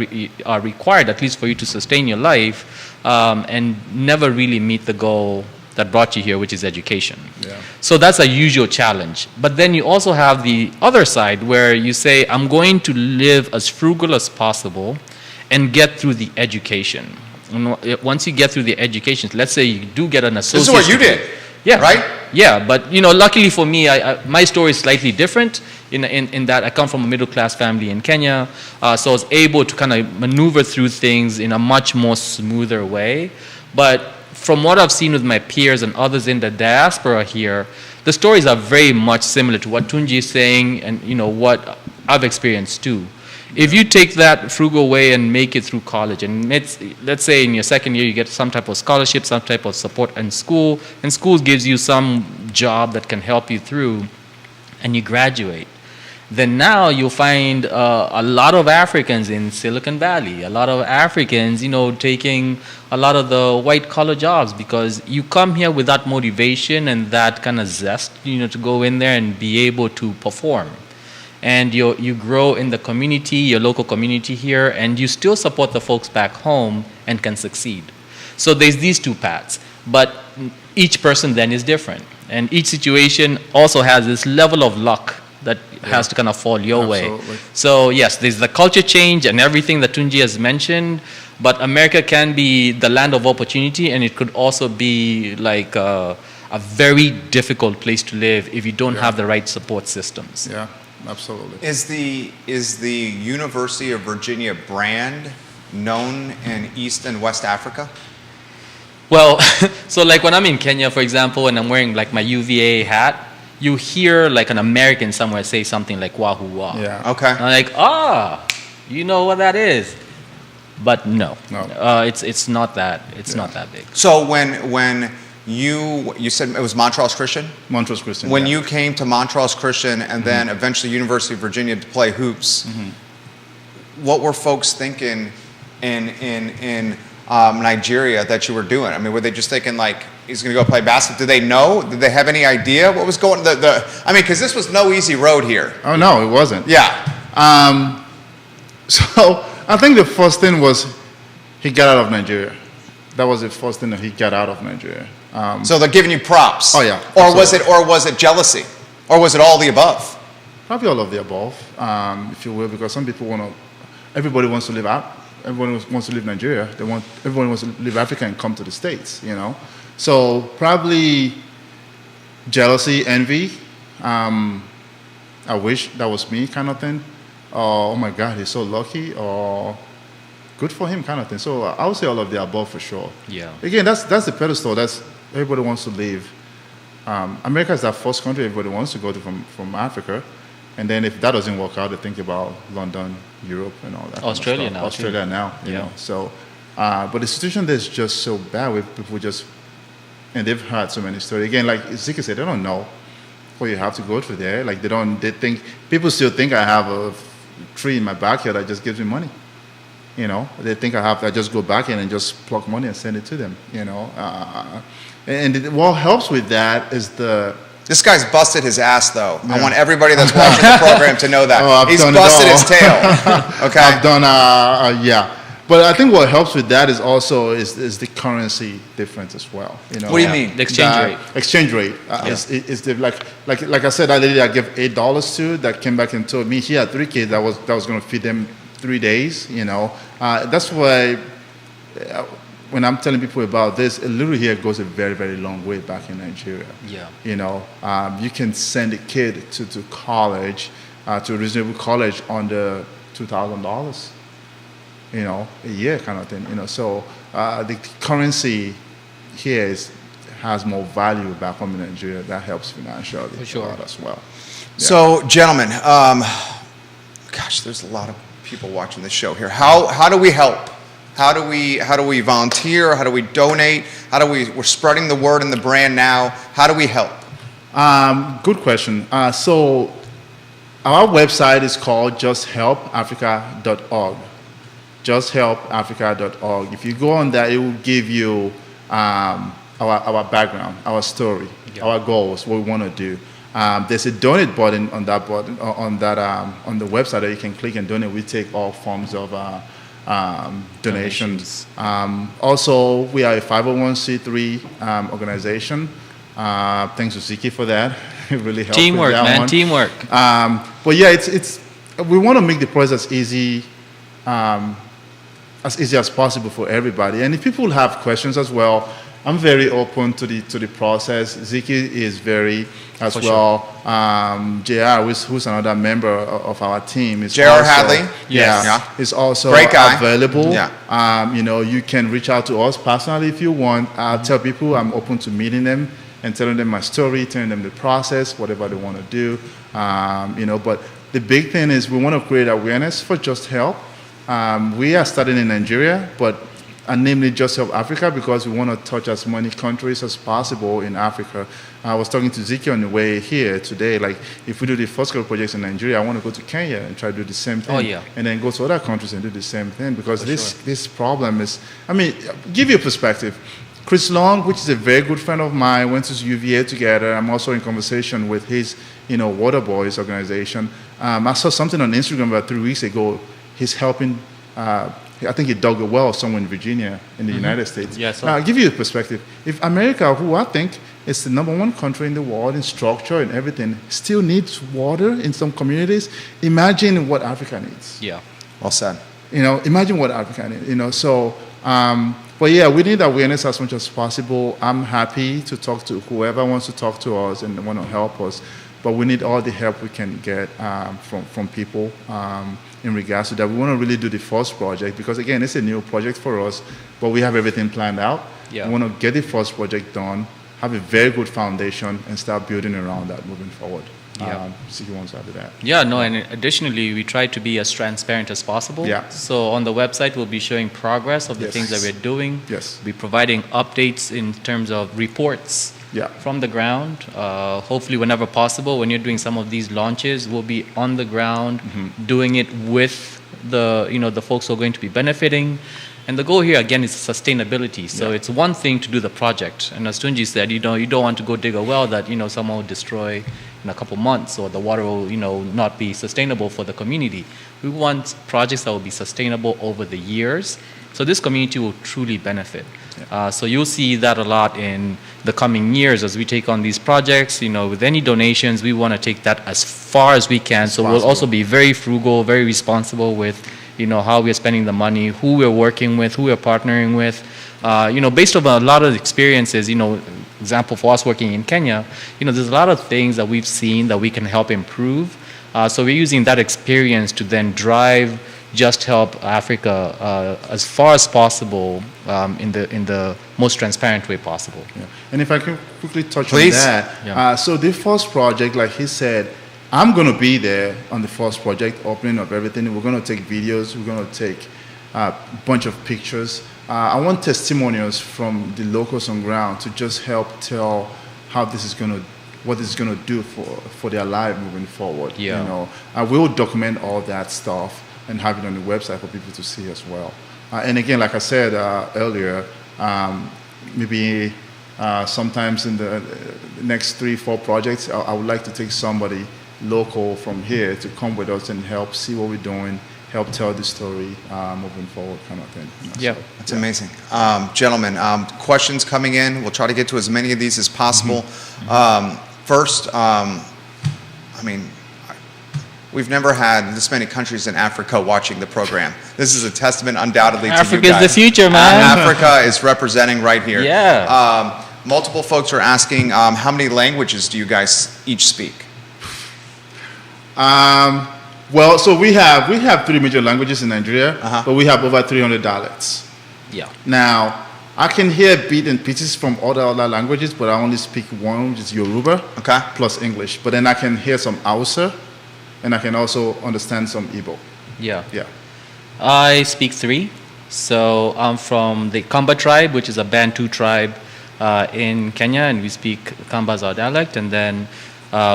are required, at least for you to sustain your life, and never really meet the goal that brought you here, which is education. Yeah. So that's a usual challenge. But then you also have the other side where you say, I'm going to live as frugal as possible and get through the education. And once you get through the education, let's say you do get an associate's This is what you degree. did. Yeah. Right? Yeah, but luckily for me, my story is slightly different in that I come from a middle-class family in Kenya, so I was able to kind of maneuver through things in a much more smoother way. But from what I've seen with my peers and others in the diaspora here, the stories are very much similar to what Tunji is saying and what I've experienced too. If you take that frugal way and make it through college, and let's say in your second year you get some type of scholarship, some type of support in school, and school gives you some job that can help you through, and you graduate, then now you'll find a lot of Africans in Silicon Valley, a lot of Africans, taking a lot of the white collar jobs because you come here with that motivation and that kind of zest, to go in there and be able to perform. And you grow in the community, your local community here, and you still support the folks back home and can succeed. So there's these two paths, but each person then is different. And each situation also has this level of luck that has to kind of fall your way. So yes, there's the culture change and everything that Tunji has mentioned, but America can be the land of opportunity, and it could also be like a very difficult place to live if you don't have the right support systems. Yeah. Absolutely. Is the University of Virginia brand known in East and West Africa? Well, so like when I'm in Kenya, for example, and I'm wearing like my UVA hat, you hear like an American somewhere say something like Wahoo Wah. Yeah. Okay. And I'm like, you know what that is. But no. It's not that. It's not that big. So when you said it was Montrose Christian? Montrose Christian. When you came to Montrose Christian and then eventually University of Virginia to play hoops, what were folks thinking in Nigeria that you were doing? I mean, were they just thinking like he's going to go play basketball? Did they know? Did they have any idea what was going? Because this was no easy road here. Oh no, it wasn't. Yeah. So I think the first thing was he got out of Nigeria. That was the first thing that he got out of Nigeria. So they're giving you props. Oh yeah. Or was it jealousy? Or was it all the above? Probably all of the above, if you will, because some people everybody wants to live out. Everyone wants to leave Nigeria. Everyone wants to leave Africa and come to the States, So probably jealousy, envy. I wish that was me kind of thing. Oh my God, he's so lucky. Or good for him kind of thing. So I would say all of the above for sure. Yeah. Again, that's the pedestal. That's everybody wants to leave. America is that first country everybody wants to go to from Africa. And then if that doesn't work out, they think about London, Europe, and all that. Australia kind of stuff. now. Australia now, you know. So, but the situation there is just so bad with people and they've heard so many stories. Again, like Zeke said, they don't know what you have to go through there. Like people still think I have a tree in my backyard that just gives me money. They think I just go back in and just pluck money and send it to them, And what helps with that is This guy's busted his ass, though. Yeah. I want everybody that's watching the program to know that. He's busted his tail. Okay. I've done, yeah. But I think what helps with that is the currency difference as well. What do you mean? The exchange rate. Exchange rate. Is like I said, that lady I gave $8 to that came back and told me she had 3 kids that was going to feed them 3 days. That's why when I'm telling people about this, a little here goes a very, very long way back in Nigeria. Yeah. You can send a kid to college, to a reasonable college under $2,000. A year kind of thing. So the currency here has more value back home in Nigeria. That helps financially for sure as well. Yeah. So, gentlemen, there's a lot of people watching this show here. How do we help? How do we volunteer? How do we donate? We're spreading the word and the brand now. How do we help? Good question. So our website is called justhelpafrica.org. Justhelpafrica.org. If you go on there, it will give you our background, our story, our goals, what we want to do. There's a donate button on that on the website that you can click and donate. We take all forms of donations. Also, we are a 501c3 organization. Thanks to Ziki for that. It really helped. Teamwork, with that man, one. teamwork. But yeah, it's we want to make the process as easy as possible for everybody. And if people have questions as well, I'm very open to the process. Ziki is very as For well. JR, who's another member of our team, is JR also, Hadley? Yeah, Yes. is also Great guy. available. Yeah. You can reach out to us personally if you want. I'll tell people I'm open to meeting them and telling them my story, telling them the process, whatever they want to do. But the big thing is we want to create awareness for Just Help. We are starting in Nigeria, but namely Just Help Africa, because we want to touch as many countries as possible in Africa. I was talking to Ziki on the way here today, like if we do the first couple projects in Nigeria, I want to go to Kenya and try to do the same thing. Oh, yeah. And then go to other countries and do the same thing, because For this problem is, give you a perspective. Chris Long, which is a very good friend of mine, went to UVA together. I'm also in conversation with his, Water Boys organization. I saw something on Instagram about 3 weeks ago. He's helping, I think he dug a well somewhere in Virginia in the United States. Yes. Now, I'll give you a perspective. If America, who I think is the #1 country in the world in structure and everything, still needs water in some communities, imagine what Africa needs. Yeah. Well said. Imagine what Africa needs. But yeah, we need awareness as much as possible. I'm happy to talk to whoever wants to talk to us and want to help us. But we need all the help we can get from people in regards to that. We want to really do the first project because, again, it's a new project for us, but we have everything planned out. Yeah. We want to get the first project done, have a very good foundation, and start building around that moving forward. Yeah. See who wants to add to that. Yeah, no, and additionally, we try to be as transparent as possible. Yeah. So on the website, we'll be showing progress of the Yes. things that we're doing. Yes. We'll be providing updates in terms of reports Yeah. from the ground. Hopefully, whenever possible, when you're doing some of these launches, we'll be on the ground doing it with the folks who are going to be benefiting. And the goal here, again, is sustainability. So Yeah. it's one thing to do the project. And as Tunji said, you don't want to go dig a well that, someone will destroy in a couple months, or the water will, not be sustainable for the community. We want projects that will be sustainable over the years. So this community will truly benefit. So you'll see that a lot in the coming years as we take on these projects. With any donations, we want to take that as far as we can. So we'll also be very frugal, very responsible with how we're spending the money, who we're working with, who we're partnering with. Based on a lot of experiences, example for us working in Kenya, there's a lot of things that we've seen that we can help improve. So we're using that experience to then drive Just Help Africa as far as possible in the most transparent way possible. Yeah. And if I can quickly touch Please. on that. Yeah. So the first project, like he said, I'm going to be there on the first project, opening up everything. We're going to take videos. We're going to take a bunch of pictures. I want testimonials from the locals on ground to just help tell how what this is going to do for their life moving forward. Yeah. I will document all that stuff and have it on the website for people to see as well. And again, like I said earlier, maybe sometimes in the next 3-4 projects, I would like to take somebody local from here to come with us and help see what we're doing, help tell the story moving forward kind of thing. Yeah. That's amazing. Gentlemen, questions coming in. We'll try to get to as many of these as possible. First, we've never had this many countries in Africa watching the program. This is a testament undoubtedly to you Africa's guys. the future, man. Africa is representing right here. Yeah. Multiple folks are asking, how many languages do you guys each speak? Well, so we have 3 major languages in Nigeria, but we have over 300 dialects. Yeah. Now, I can hear bits and pieces from other languages, but I only speak one, which is Yoruba, Okay. plus English. But then I can hear some Hausa, and I can also understand some Igbo. Yeah. Yeah. I speak 3. So I'm from the Kamba tribe, which is a Bantu tribe. in Kenya, and we speak Kambaza dialect, and then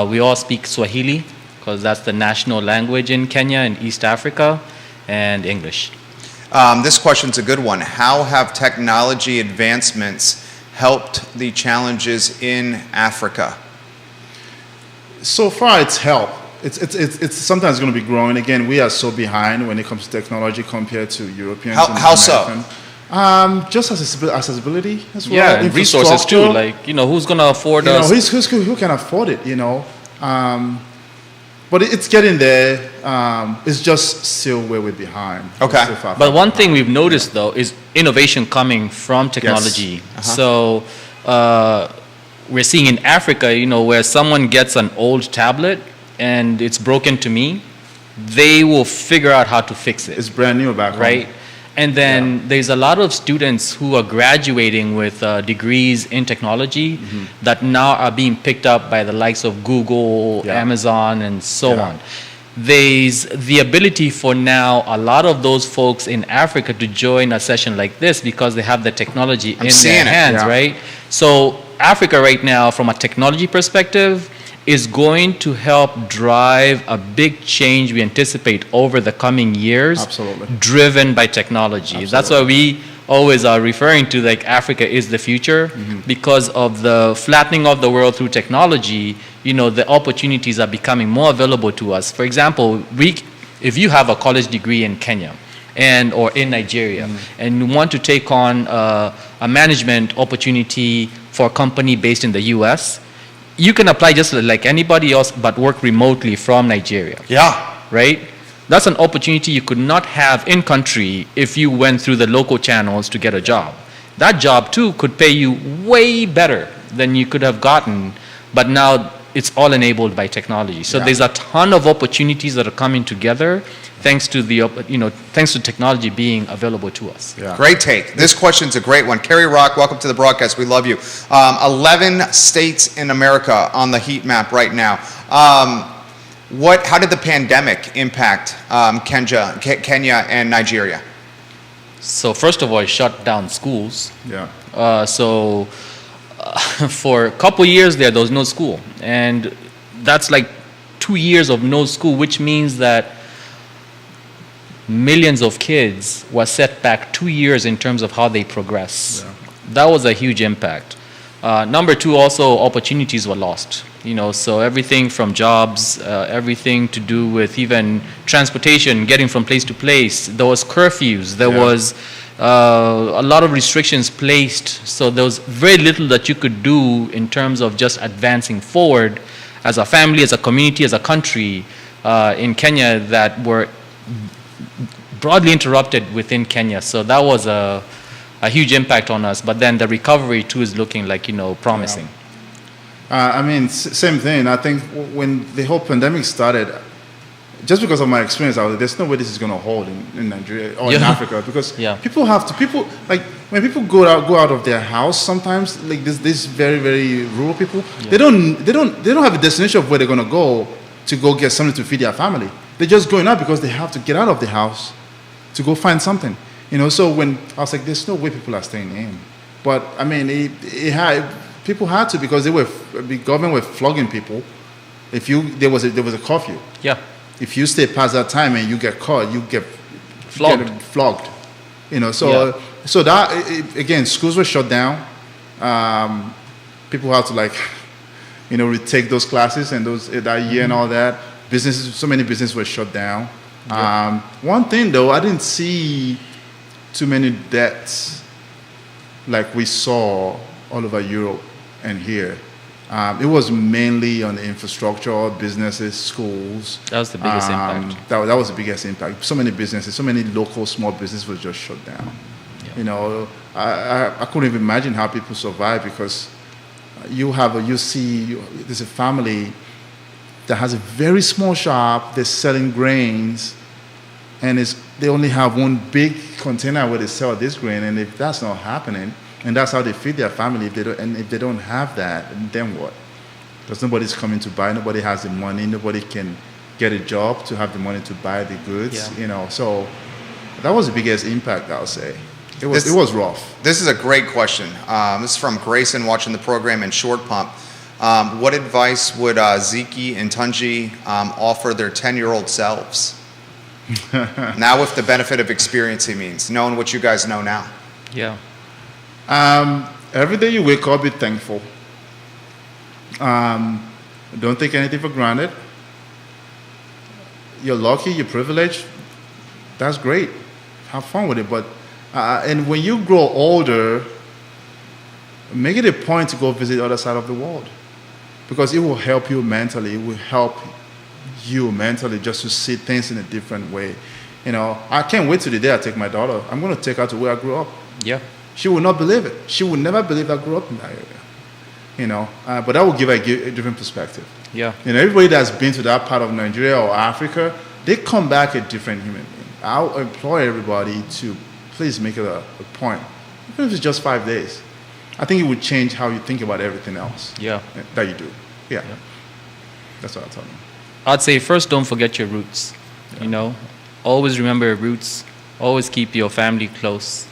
we all speak Swahili, because that's the national language in Kenya and East Africa, and English. This question's a good one. How have technology advancements helped the challenges in Africa? So far, it's helped. It's sometimes going to be growing. Again, we are so behind when it comes to technology compared to Europeans. and How so? Americans. Just accessibility as well. Yeah, and resources too. Infrastructure. Like, who's gonna afford You know, us? who can afford it, but it's getting there. It's just still where we're behind. Okay. Still far But one behind. thing we've noticed though is innovation coming from technology. So we're seeing in Africa, where someone gets an old tablet and it's broken to me, they will figure out how to fix it. It's brand new back home. Right? And then there's a lot of students who are graduating with degrees in technology that now are being picked up by the likes of Google, Yeah. Amazon, and so Yeah. on. There's the ability for now a lot of those folks in Africa to join a session like this because they have the technology in their seeing it, hands, yeah. right? So Africa right now, from a technology perspective, is going to help drive a big change we anticipate over the coming years. Absolutely. Driven by technology. That's why we always are referring to like Africa is the future, because of the flattening of the world through technology. The opportunities are becoming more available to us. For example, if you have a college degree in Kenya or in Nigeria and you want to take on a management opportunity for a company based in the US, you can apply just like anybody else but work remotely from Nigeria. Yeah. Right? That's an opportunity you could not have in country if you went through the local channels to get a job. That job too could pay you way better than you could have gotten, but now it's all enabled by technology. So there's a ton of opportunities that are coming together thanks to thanks to technology being available to us. Yeah. Great take. This question's a great one. Kerry Rock, welcome to the broadcast. We love you. 11 states in America on the heat map right now. How did the pandemic impact Kenya and Nigeria? So first of all, it shut down schools. Yeah. For a couple years there was no school. And that's like 2 years of no school, which means that millions of kids were set back 2 years in terms of how they progress. Yeah. That was a huge impact. Number two, also opportunities were lost. So everything from jobs, everything to do with even transportation, getting from place to place. There was curfews. There was a lot of restrictions placed. So there was very little that you could do in terms of just advancing forward as a family, as a community, as a country in Kenya that were broadly interrupted within Kenya. So that was a huge impact on us. But then the recovery too is looking like, promising. Same thing. I think when the whole pandemic started, just because of my experience, there's no way this is going to hold in Nigeria or in Africa, because when people go out of their house sometimes, like this very, very rural people, they don't have a destination of where they're going to go get something to feed their family. They're just going out because they have to get out of the house to go find something. So when I was like, there's no way people are staying in. But people had to, because the government were flogging people. There was a curfew. Yeah. If you stay past that time and you get caught, you get flogged. So that again, schools were shut down. People had to retake those classes and that year and all that. So many businesses were shut down. One thing though, I didn't see too many deaths like we saw all over Europe and here. It was mainly on the infrastructure, businesses, schools. That was the biggest impact. That was the biggest impact. So many businesses, so many local small businesses were just shut down. Yeah. I couldn't even imagine how people survive, because there's a family that has a very small shop. They're selling grains, and they only have one big container where they sell this grain. And if that's not happening, and that's how they feed their family, if they don't have that, then what? Because nobody's coming to buy. Nobody has the money. Nobody can get a job to have the money to buy the goods. Yeah. So that was the biggest impact, I'll say. It was rough. This is a great question. This is from Grayson watching the program in Short Pump. What advice would Zeke and Tunji offer their 10-year-old selves? Now with the benefit of experience, he means, knowing what you guys know now. Yeah. Every day you wake up, be thankful. Don't take anything for granted. You're lucky, you're privileged. That's great. Have fun with it. But and when you grow older, make it a point to go visit the other side of the world, because it will help you mentally. It will help you mentally just to see things in a different way. You know, I can't wait till the day I take my daughter. I'm going to take her to where I grew up. Yeah. She will not believe it. She will never believe I grew up in that area. You know, but that will give her a different perspective. Yeah. You know, everybody that's been to that part of Nigeria or Africa, they come back a different human being. I'll implore everybody to please make it a point, even if it's just 5 days. I think it would change how you think about everything else. Yeah. That you do. Yeah. Yeah. That's what I'm talking about. I'd say first, don't forget your roots. You know, always remember your roots. Always keep your family close.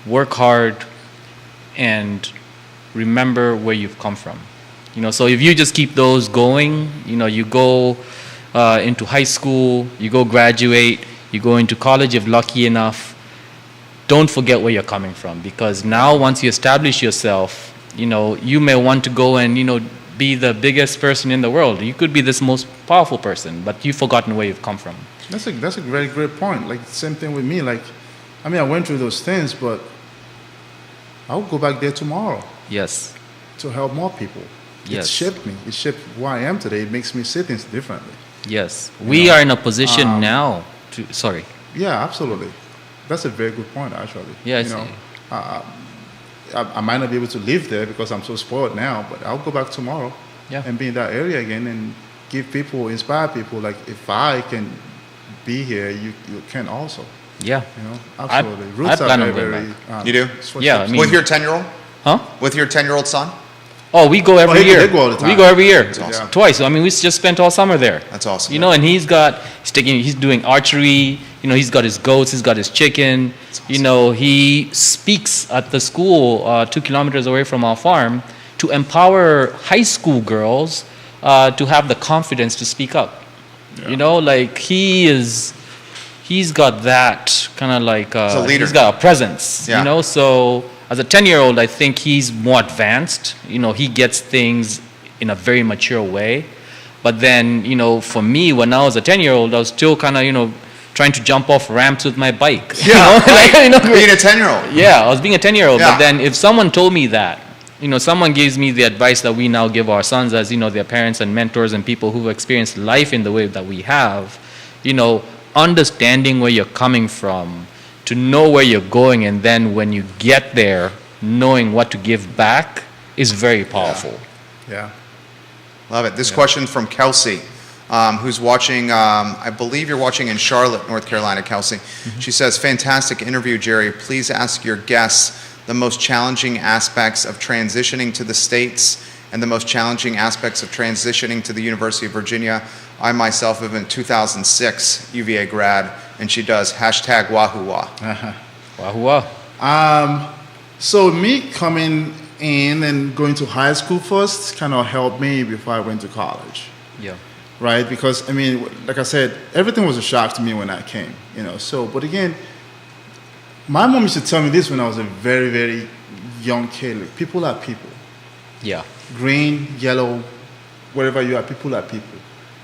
Work hard, and remember where you've come from. You know, so if you just keep those going, you know, you go into high school, you go graduate, you go into college if lucky enough. Don't forget where you're coming from, because now once you establish yourself, you know, you may want to go and, you know, be the biggest person in the world. You could be this most powerful person, but you've forgotten where you've come from. That's a very great point. Like, same thing with me. Like, I mean, I went through those things, but I'll go back there tomorrow Yes. to help more people. Yes. It shaped me. It shaped who I am today. It makes me see things differently. Yes. We are in a position now to, sorry. Yeah, absolutely. That's a very good point, actually. Yeah, you know, I might not be able to live there because I'm so spoiled now, but I'll go back tomorrow Yeah. and be in that area again and give people, inspire people. Like, if I can be here, you can also. Yeah. You know, absolutely. I Roots plan are on very, going very. You do? Yeah, I mean- With your 10-year-old? Huh? With your 10-year-old son? Oh, we go every they year. go all the time. We go every year. That's awesome. Twice. I mean, we just spent all summer there. That's awesome. You know, and he's doing archery. You know, he's got his goats, he's got his chicken. You know, he speaks at the school 2 kilometers away from our farm to empower high school girls to have the confidence to speak up. You know, like he's got that kind of like, He's a leader. he's got a presence, Yeah. you know, so as a 10-year-old, I think he's more advanced. You know, he gets things in a very mature way. But then, you know, for me, when I was a 10-year-old, I was still kind of, you know, trying to jump off ramps with my bike. You know? Like, you know, Being a 10-year-old. yeah, I was being a 10-year-old. Yeah. But then if someone told me that, you know, someone gives me the advice that we now give our sons as, you know, their parents and mentors and people who've experienced life in the way that we have, you know, understanding where you're coming from, to know where you're going, and then when you get there, knowing what to give back is very powerful. Yeah. Love it. This question from Kelsey, who's watching, I believe you're watching in Charlotte, North Carolina, Kelsey. She says, fantastic interview, Jerry. Please ask your guests the most challenging aspects of transitioning to the States and the most challenging aspects of transitioning to the University of Virginia. I myself am a 2006 UVA grad, and she does hashtag Wahoo Wah. Wahoo. So me coming in and going to high school first kind of helped me before I went to college, Yeah. right? Because, I mean, like I said, everything was a shock to me when I came, you know. So, but again, my mom used to tell me this when I was a very, very young kid. Like, people are people. Yeah. Green, yellow, wherever you are, people are people.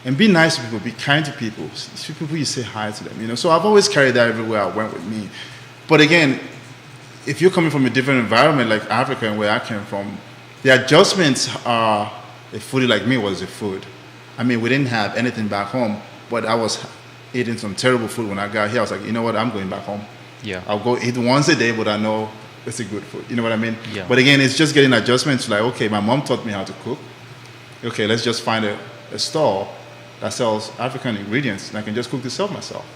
And be nice to people, be kind to people. See people, you say hi to them, you know. So I've always carried that everywhere I went with me. But again, if you're coming from a different environment like Africa and where I came from, the adjustments are, a foodie like me was a food. I mean, we didn't have anything back home, but I was eating some terrible food when I got here. I was like, you know what, I'm going back home. Yeah. I'll go eat once a day, but I know it's a good food. You know what I mean? Yeah. But again, it's just getting adjustments like, okay, my mom taught me how to cook. Okay, let's just find a store that sells African ingredients and I can just cook this up myself.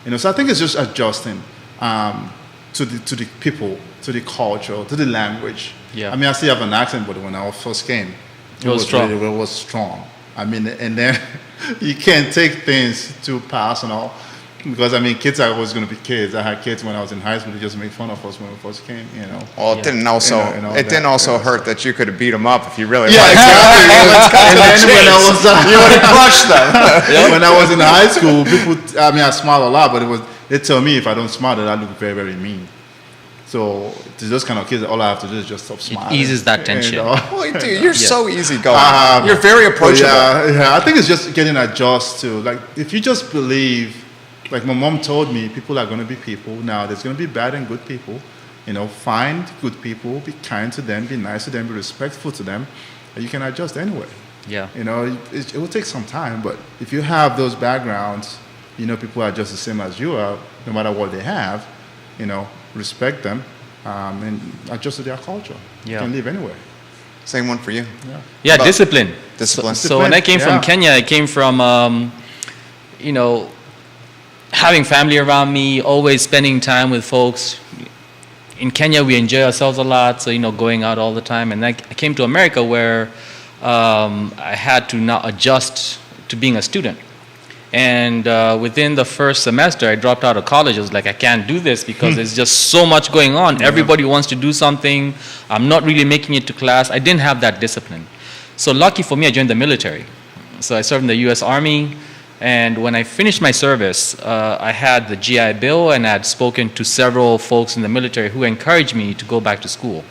You know, so I think it's just adjusting to the people, to the culture, to the language. Yeah. I mean, I still have an accent, but when I first came, It was strong. Really, it was strong. I mean, and then you can't take things too personal. Because I mean, kids are always going to be kids. I had kids when I was in high school. They just made fun of us when we first came. Well, it Yeah. didn't also You know, hurt that you could have beat them up if you really Yeah, wanted exactly. And then when I was you would have crushed them. when I was in high school, people. I mean, I smiled a lot, but they tell me if I don't smile, that I look very, very mean. So to those kind of kids, all I have to do is just stop smiling. eases that tension. Well, dude, you're so easygoing. Um, You're very approachable. Yeah, I think it's just getting adjusted to, like, if you just believe, like my mom told me, people are going to be people. Now, there's going to be bad and good people. Find good people, be kind to them, be nice to them, be respectful to them, and you can adjust anyway. Yeah. It will take some time, but if you have those backgrounds, people are just the same as you are, no matter what they have, respect them, and adjust to their culture. Yeah. You can live anywhere. Same one for you. Yeah, About discipline. discipline. So when I came Yeah. from Kenya, I came from, having family around me, always spending time with folks. In Kenya, we enjoy ourselves a lot, so, going out all the time. And I came to America where I had to now adjust to being a student. And within the first semester, I dropped out of college. I was like, I can't do this because there's just so much going on. Everybody wants to do something. I'm not really making it to class. I didn't have that discipline. So lucky for me, I joined the military. So I served in the U.S. Army. And when I finished my service, I had the GI Bill, and I had spoken to several folks in the military who encouraged me to go back to school.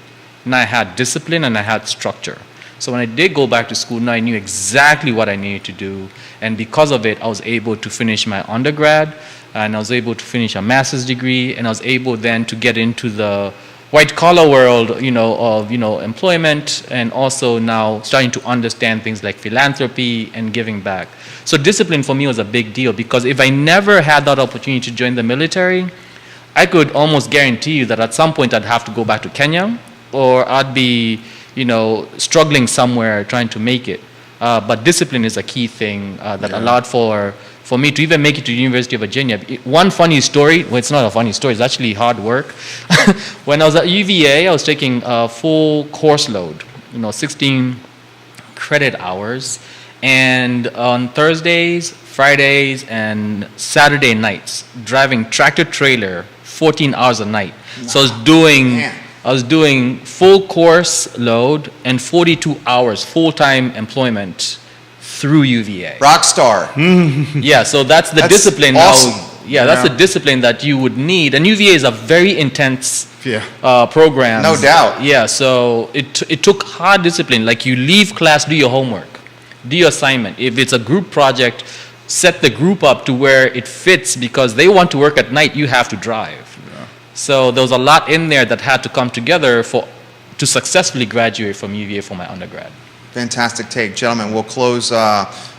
And I had discipline and I had structure. So when I did go back to school, now I knew exactly what I needed to do. And because of it, I was able to finish my undergrad, and I was able to finish a master's degree, and I was able then to get into the white collar world, of employment, and also now starting to understand things like philanthropy and giving back. So discipline for me was a big deal, because if I never had that opportunity to join the military, I could almost guarantee you that at some point I'd have to go back to Kenya, or I'd be struggling somewhere trying to make it. But discipline is a key thing that allowed for me to even make it to the University of Virginia. One funny story, well, it's not a funny story, it's actually hard work. When I was at UVA, I was taking a full course load, 16 credit hours. And on Thursdays, Fridays, and Saturday nights, driving tractor trailer 14 hours a night. Wow. So I was doing full course load and 42 hours full-time employment through UVA. Rock star. Yeah, so that's the That's discipline. awesome. That's the discipline that you would need. And UVA is a very intense Yeah. program. No doubt. Yeah, so it took hard discipline. Like, you leave class, do your homework, do your assignment. If it's a group project, set the group up to where it fits, because they want to work at night, you have to drive. So there was a lot in there that had to come together to successfully graduate from UVA for my undergrad. Fantastic take. Gentlemen, we'll close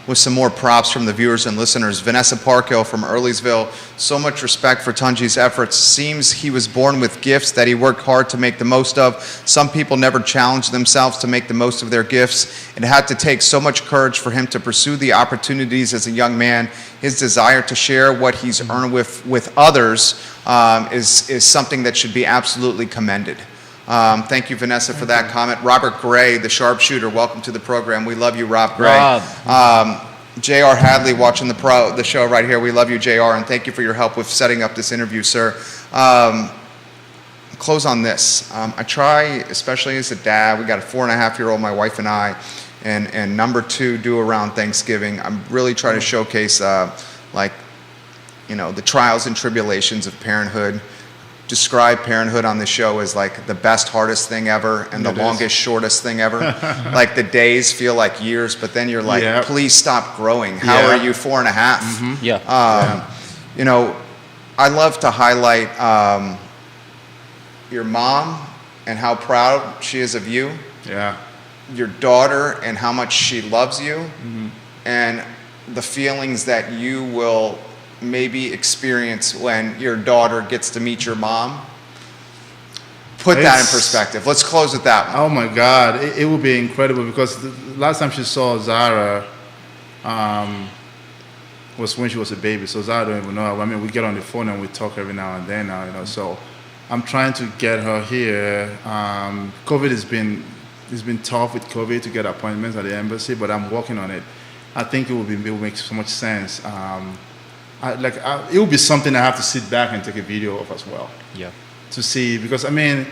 with some more props from the viewers and listeners. Vanessa Parkhill from Earlysville, so much respect for Tunji's efforts. Seems he was born with gifts that he worked hard to make the most of. Some people never challenge themselves to make the most of their gifts. It had to take so much courage for him to pursue the opportunities as a young man. His desire to share what he's earned with others is something that should be absolutely commended. Thank you, Vanessa, for that comment. Robert Gray, the sharpshooter, welcome to the program. We love you, Rob Gray. J.R. Hadley watching the show right here. We love you, J.R., and thank you for your help with setting up this interview, sir. Close on this. I try, especially as a dad, we got a 4.5-year-old, my wife and I, and number 2 due around Thanksgiving. I'm really trying to showcase, the trials and tribulations of parenthood. Describe parenthood on the show as like the best, hardest thing ever, and the longest, shortest thing ever. Like, the days feel like years, but then you're like, please stop growing. How are you 4.5? Mm-hmm. Yeah. I love to highlight your mom and how proud she is of you. Yeah. Your daughter and how much she loves you, and the feelings that you will maybe experience when your daughter gets to meet your mom. Put that in perspective. Let's close with that one. Oh my God, it would be incredible, because the last time she saw Zara was when she was a baby. So Zara don't even know. I mean, we get on the phone and we talk every now and then now, So I'm trying to get her here. COVID has been, it's been tough with COVID to get appointments at the embassy, but I'm working on it. I think it will make so much sense. it would be something I have to sit back and take a video of as well Yeah. to see, because I mean,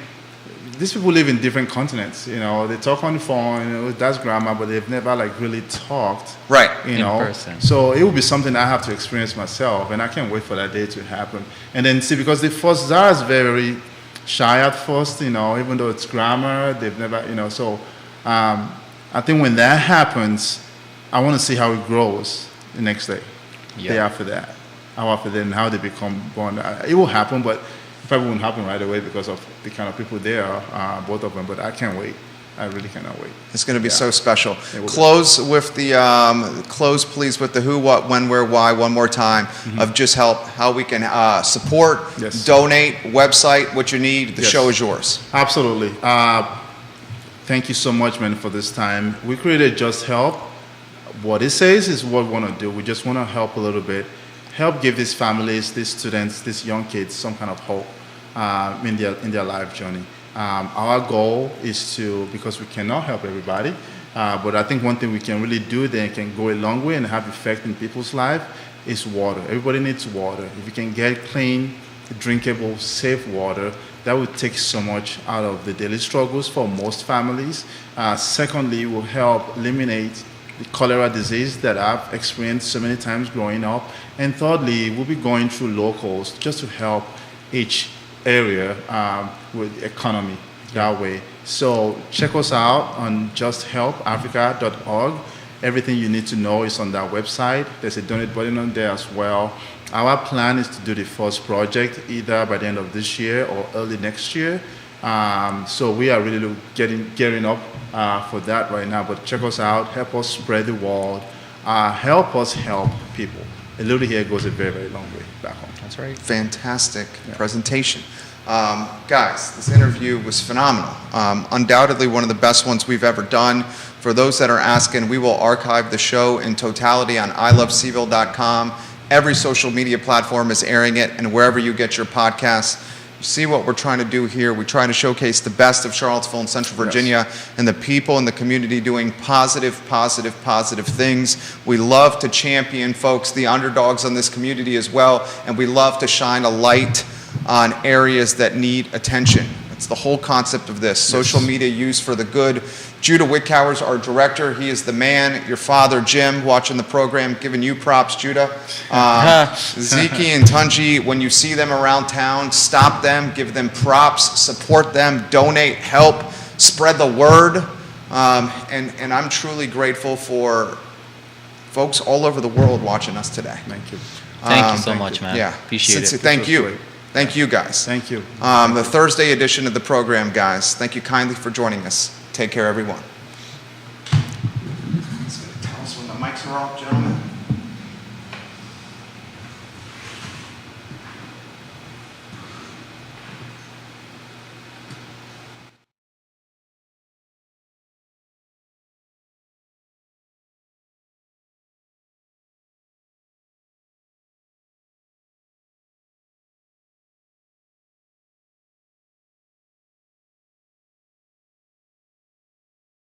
these people live in different continents. You know, they talk on the phone. You know, that's grandma, but they've never like really talked. Right. You In know, person. so it will be something I have to experience myself, and I can't wait for that day to happen. And then see, because the first Zara's very shy at first. You know, even though it's grandma, they've never. You know, so I think when that happens, I want to see how it grows the next day, Yeah. day after that, how after then, how they become born. It will happen, but it probably won't happen right away because of the kind of people there, both of them. But I can't wait. I really cannot wait. It's going to be Yeah. so special. It will be. Close with the close, please, with the who, what, when, where, why, one more time of just help, how we can support, Yes. donate, website, what you need. The Yes. show is yours. Absolutely. Thank you so much, man, for this time. We created Just Help. What it says is what we want to do. We just want to help a little bit, help give these families, these students, these young kids some kind of hope in their life journey. Our goal is to, because we cannot help everybody, but I think one thing we can really do that can go a long way and have effect in people's life is water. Everybody needs water. If you can get clean, drinkable, safe water, that would take so much out of the daily struggles for most families. Secondly, it will help eliminate the cholera disease that I've experienced so many times growing up. And thirdly, we'll be going through locals just to help each area with the economy that way. So check us out on justhelpafrica.org. Everything you need to know is on that website. There's a donate button on there as well. Our plan is to do the first project either by the end of this year or early next year. So we are really gearing up for that right now. But check us out. Help us spread the word. Help us help people. A little here goes a very, very long way back home. That's right. Fantastic presentation. Guys, this interview was phenomenal. Undoubtedly one of the best ones we've ever done. For those that are asking, we will archive the show in totality on iloveseville.com. Every social media platform is airing it, and wherever you get your podcasts. You see what we're trying to do here. We try to showcase the best of Charlottesville and Central Virginia and the people in the community doing positive things. We love to champion folks, the underdogs in this community as well, and we love to shine a light on areas that need attention. It's the whole concept of this. Social media used for the good. Judah Wickhauer is our director. He is the man. Your father, Jim, watching the program, giving you props, Judah. Zeke and Tunji, when you see them around town, stop them, give them props, support them, donate, help, spread the word. And I'm truly grateful for folks all over the world watching us today. Thank you. Thank you so much, man. Yeah. Appreciate it. Thank was you. great. Thank you, guys. Thank you. The Thursday edition of the program, guys. Thank you kindly for joining us. Take care, everyone. Tell us when the mics are off, gentlemen.